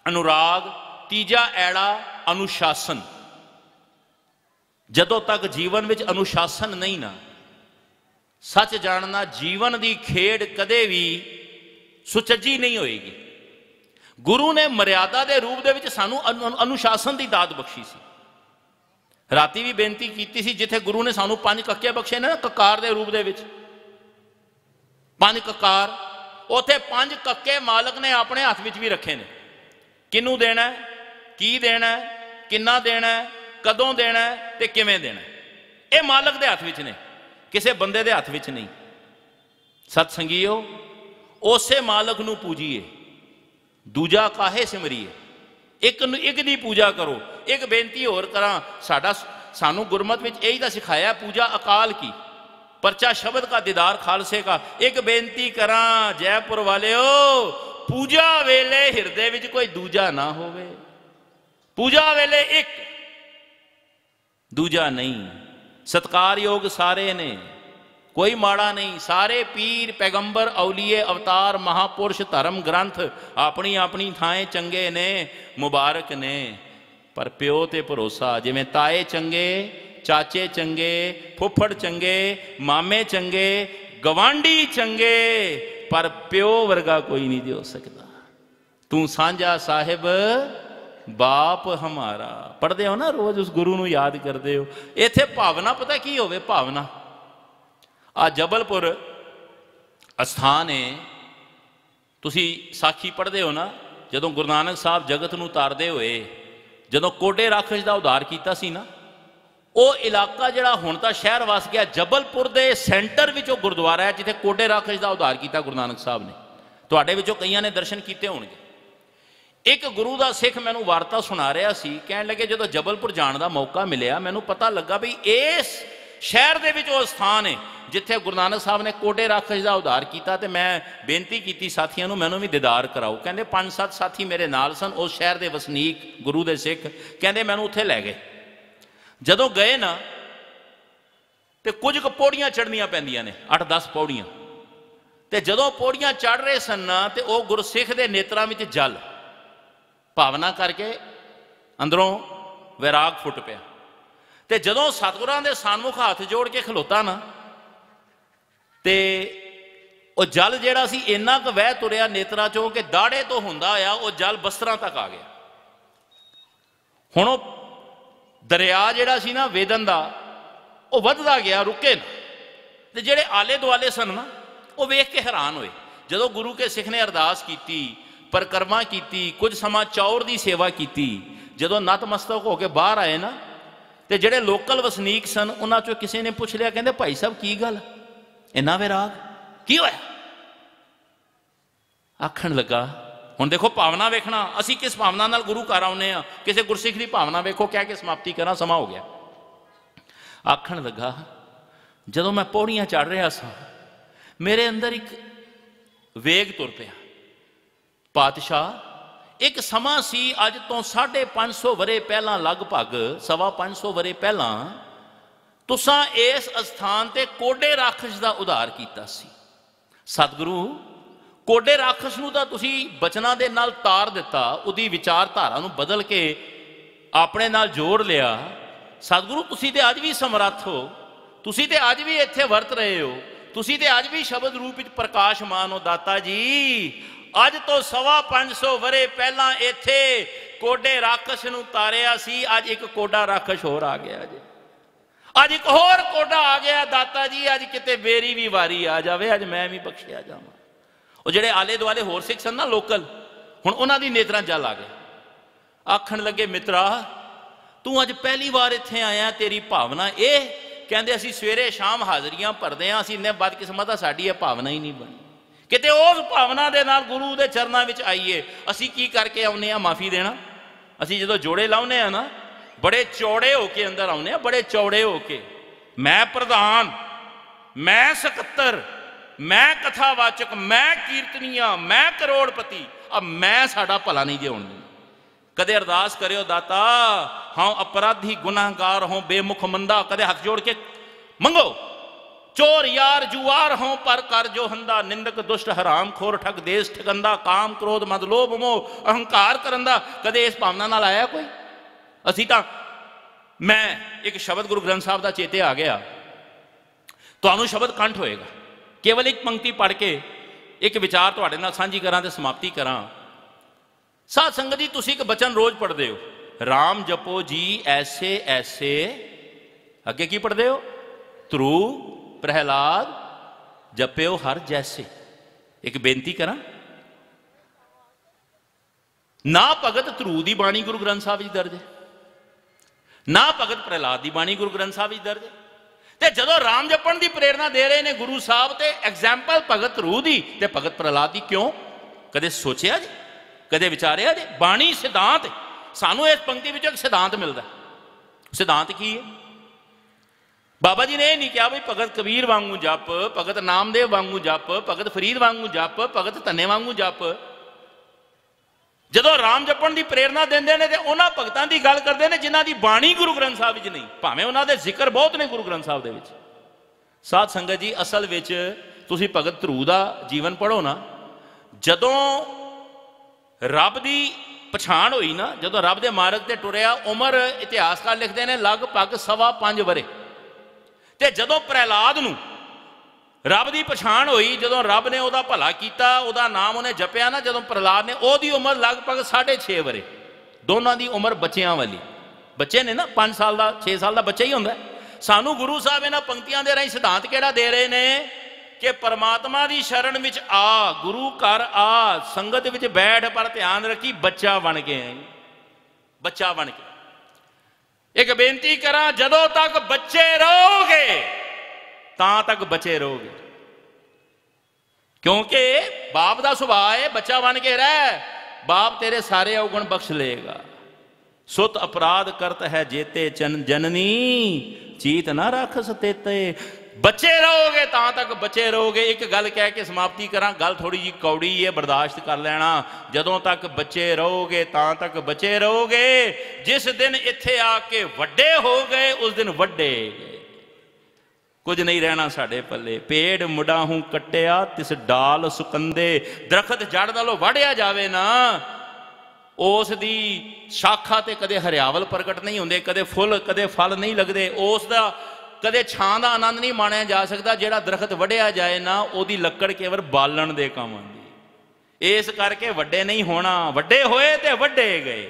अनुराग, तीजा ऐड़ा अनुशासन। जदों तक जीवन विच अनुशासन नहीं ना, सच जानना जीवन की खेड कदे भी सुचज्जी नहीं होएगी। गुरु ने मर्यादा के रूप दे सानू अनुशासन की दात बख्शी सी। राती भी बेनती की सी, जिथे गुरु ने सानू 5 कक्के बख्शे ने, ककार के रूप दे विच 5 ककार, उथे 5 कक्के मालक ने अपने हाथ विच भी रखे ने। किनू देना है, की देना है, किन्ना देना है, कदों देना है ते किवें देना है, ये मालक के हाथ विच ने, किसी बंदे के हाथ विच नहीं। सतसंगीओ, उसे मालक नू पूजीए, दूजा काहे सिमरीए, एक दी पूजा करो। एक बेनती होर करा, सानू गुरमत विच यही तो सिखाया, पूजा अकाल की, परचा शब्द का, दीदार खालसे का। एक बेनती करा जयपुर वालेओ, पूजा वेले हिरदे विच कोई दूजा ना होवे। पूजा वेले एक, दूजा नहीं। सत्कार योग सारे ने, कोई माड़ा नहीं। सारे पीर पैगंबर औलीए अवतार महापुरुष धर्म ग्रंथ अपनी अपनी थाएं चंगे ने, मुबारक ने। पर प्यो ते भरोसा, जिवें ताए चंगे, चाचे चंगे, फुफड़ चंगे, मामे चंगे, गवांडी चंगे, पर प्यो वर्गा कोई नहीं हो सकता। तू सांझा साहिब बाप हमारा। पढ़ते हो ना रोज, उस गुरु नूं याद करते हो। इत्थे भावना पता की होवे, भावना आ जबलपुर अस्थान है, तुसी साखी पढ़ते हो ना, जदों गुरु नानक साहब जगत नूं तारदे होए, जदों कोडे राखश दा उद्धार कीता सी ना, वो इलाका जिहड़ा हुण तां शहर वस गया, जबलपुर दे सेंटर विच वो गुरुद्वारा है जिथे कोडे राखश दा उद्धार किया गुरु नानक साहब ने। तुहाडे विचों कईयां ने दर्शन कीते होणगे। एक गुरु का सिख मैनू वार्ता सुना रहा सी, कहण लगे जदों जबलपुर जाण दा मौका मिलिया, मैनू पता लगा भी इस शहर दे विच वो स्थान है जिथे गुरु नानक साहब ने कोडे राखश का उद्धार किया। तो मैं बेनती की साथियों को, मैनू भी दीदार कराओ। कहते 5-7 साथी मेरे नाल सन, उस शहर के वसनीक गुरु के सिख, कहते मैनू उत्थे लै गए। जदों गए ना तो कुछ पौड़ियां चढ़नियां पैंदियां ने, 8-10 पौड़ियां। तो जदों पौड़ियां चढ़ रहे सन ना, तो वह गुरसिख के नेत्रां विच जल भावना करके अंदरों वैराग फुट पिया। तो जदों सतगुरां दे सन्मुख हाथ जोड़ के खलोता ना, तो वह जल जिहड़ा सी इन्ना क वह तुरिया नेत्रां चों कि दाड़े तो हुंदा होया वह जल बस्तरां तक आ गया। हुण वह दरिया जिहड़ा सी ना वेदन दा, वह वधदा गया, रुके ना। ते जिहड़े आले दुआले सन ना, वह वेख के हैरान होए। जदों गुरु के सिख ने अरदास की, परिक्रमा की, कुछ समा चौर की सेवा की, जदों नतमस्तक होकर बाहर आए ना, तो जोड़े लोकल वसनीक सन उन्होंने चो किसी ने पूछ लिया, कहते भाई साहब की गल इन्ना विराग की होया? आखण लगा, हुण देखो भावना वेखना, असी किस भावना नाल गुरु घर आउने आ, किसी गुरसिख की भावना वेखो, कह के समाप्ति करा, समा हो गया। आखण लगा, जदों मैं पौड़ियां चढ़ रहा सा, मेरे अंदर एक वेग तुर पिया, पातशाह एक समा सी अज तो 550 वरे पहला, लगभग 550 वरे पहला तुसां इस अस्थान ते कोडे राखश का उधार किया सी। सतगुरु कोडे राखश नूं तां तुसीं बचनां दे नाल तार दिता, उहदी विचारधारा नूं बदल के अपने नाल जोड़ लिया। सतगुरु तुसीं ते अज भी समर्थ हो, तुसीं ते अज भी इत्थे वरत रहे हो, तुसीं ते अज भी शब्द रूप विच प्रकाशमान हो। दाता जी अज तो 550 वरे पहला इत्थे कोडे राखश नूं तारिया सी, अज एक कोडा राखश होर आ गया जी, अज एक होर कोडा आ गया। दाता जी अज किते मेरी भी वारी आ जाए, अज मैं भी बख्शिया जावां। वो जिहड़े आले दुआले होर सिख सन ना लोकल, हुण उन्हां दी नेत्रां जल आ गए। आखण लगे, मित्रा तू अज पहली बार इत्थे आया, तेरी भावना ये कहते असीं सवेरे शाम हाज़रियां भरदे हां, असीं इन्ने बदकिस्मत आ, साडी ये भावना ही नहीं बनी। किते उस भावना दे नाल गुरु दे चरनां विच आईए। असीं की करके आउने आ? माफ़ी देना। असीं जदों जोड़े लाउने आ ना, बड़े चौड़े होके अंदर आउने आ, बड़े चौड़े होके, मैं प्रधान, मैं सकत्तर, मैं कथावाचक, मैं कीर्तनिया, मैं करोड़पति, अब मैं साडा भला नहीं जे होण। कदे अरदास करियो, दाता हाँ अपराधी गुनाहगार हों, बेमुख मंदा, कदे हाथ जोड़ के मंगो, चोर यार जुआर हों पर कर जो हंदा, निंदक दुष्ट हराम खोर ठग देश ठगंदा, काम क्रोध मद लोभ मोह अहंकार करंदा। कदे इस भावना नाल आया कोई? असी तां, मैं एक शब्द गुरु ग्रंथ साहब का चेते आ गया, तुहानूं शब्द कंठ होएगा, केवल एक पंक्ति पढ़ के एक विचार तुहाडे नाल सांझी करां ते समाप्ति करां। साध संगत जी तुसीं एक बचन रोज पढ़ते हो, राम जपो जी ऐसे ऐसे, अगे की पढ़ते हो? ध्रुव प्रहलाद जप्यो हर जैसे। एक बेनती करा, ना भगत ध्रुव की बाणी गुरु ग्रंथ साहब जी दर्ज है, ना भगत प्रहलाद की बाणी गुरु ग्रंथ साहब जी दर्ज है। ते जदों राम जपण की प्रेरणा दे रहे हैं गुरु साहब, ते एग्जाम्पल भगत ध्रुव की ते भगत प्रहलाद की क्यों? कदे सोचिया जी, कदे विचारिया जी? बाणी सिद्धांत, सानू इस पंक्ति में एक सिद्धांत मिलता। सिद्धांत की है? बाबा जी ने यह नहीं कहा भाई भगत कबीर वांगू जप, भगत नामदेव वांगू जप, भगत फरीद वांगू जप, भगत धन्ने वांगू जप। जदों राम जपण की प्रेरणा देंदे ने ते उन्हां भगतां दी गल करदे ने जिन्हां दी बाणी गुरु ग्रंथ साहब विच नहीं, भावें उन्हां दे जिक्र बहुत ने गुरु ग्रंथ साहब दे विच। साध संगत जी असल विच तुसीं भगत ध्रुव दा जीवन पढ़ो ना, जदों रब की पछाण हुई ना, जदों रब के मार्ग से टुरिया, उम्र इतिहासकार लिखते हैं लगभग 5.25 वरे। ते जदों प्रहलाद नूं रब की पछाण हुई, जदों रब ने उहदा भला कीता, उहदा नाम उन्हें जपिया ना, जदों प्रहलाद ने, उहदी उम्र लगभग 6.5 वरे। दोनों की उम्र बच्चियां वाली, बच्चे ने ना 5 साल का 6 साल का बच्चा ही होंदा। सानू गुरु साहब इन्हां पंक्तियां दे राहीं सिद्धांत किहड़ा दे रहे हैं कि परमात्मा की शरण विच आ, गुरु घर आ, संगत विच बैठ, पर ध्यान रखी बच्चा बन के आई, बच्चा बन के। एक बेनती करा, जदों तक बच्चे रहोगे तां तक बचे रहोगे, क्योंकि बाप का सुभाव है बच्चा बन के रह, बाप तेरे सारे अवगुण बख्श लेगा। सुत अपराध करत है जेते जननी, चीत ना रख सतेते। बच्चे रहोगे तां तक बचे रहोगे। एक गल कह के समाप्ति करा, गल थोड़ी जी कौड़ी है, बर्दाश्त कर लेना। जदों तक बच्चे रहोगे तां तक बचे रहोगे, जिस दिन इत्थे आके वड्डे हो गए उस दिन वड्डे गए, कुछ नहीं रहना साडे पल्ले। पेड़ मुड़ा हूं कट्टिया तिस डाल सुकंदे, दरखत जड़ नालों वढ़िया जावे ना, उस दी शाखा ते कदे हरियावल प्रगट नहीं होंदे, कदे फुल कदे फल नहीं लगदे, उस दा कदे छां का आनंद नहीं माणिया जा सकता। जिहड़ा दरखत वढ़िया जाए ना, उहदी लकड़ केवल बालण दे काम आंदी। इस करके वड्डे नहीं होना, वड्डे होए ते वड्डे गए।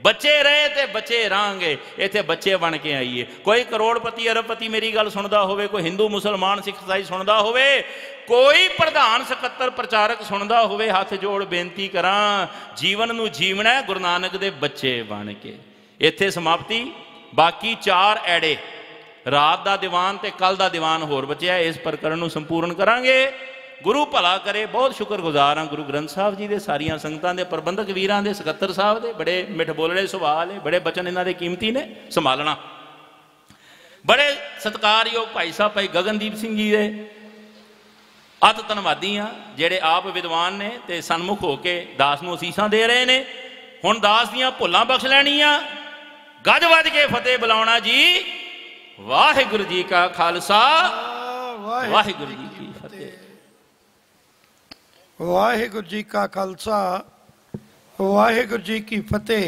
बचे रहे तो बचे रहांगे, इत्थे बच्चे बन के आईए। कोई करोड़पति अरबपति मेरी गल सुनता होवे, कोई हिंदू मुसलमान सिख ईसाई सुनता होवे, कोई प्रधान सकत्तर प्रचारक सुनता होवे, हाथ जोड़ बेनती करा, जीवन नूं जीवना है गुरु नानक दे बच्चे बन के। इत्थे समाप्ति। बाकी 4 ऐड़े रात का दीवान तो कल का दीवान होर बचिया, इस प्रकरण नूं संपूर्ण करांगे। गुरु भला करे। बहुत शुक्रगुजार हाँ गुरु ग्रंथ साहब जी के, सारिया संगतां दे, प्रबंधक वीरां दे, सकत्तर साहब दे, बड़े मिठ बोलड़े सुभाअ ने, बड़े बचन इन्हां दे कीमती ने, संभालना। बड़े सत्कारयोग भाई साहब भाई गगनदीप सिंह जी दे अत धन्नवादी हाँ, जेड़े आप विद्वान ने ते सन्मुख होके दास नूं असीसां दे रहे ने। हुण दास दियां भुल्लां बख्श लैणियां, गज वज के फतेह बुलाउणा जी। वाहिगुरू जी का खालसा, वाहिगुरू जी की फतेह। वाहिगुरू जी का खालसा, वाहिगुरू जी की फतेह।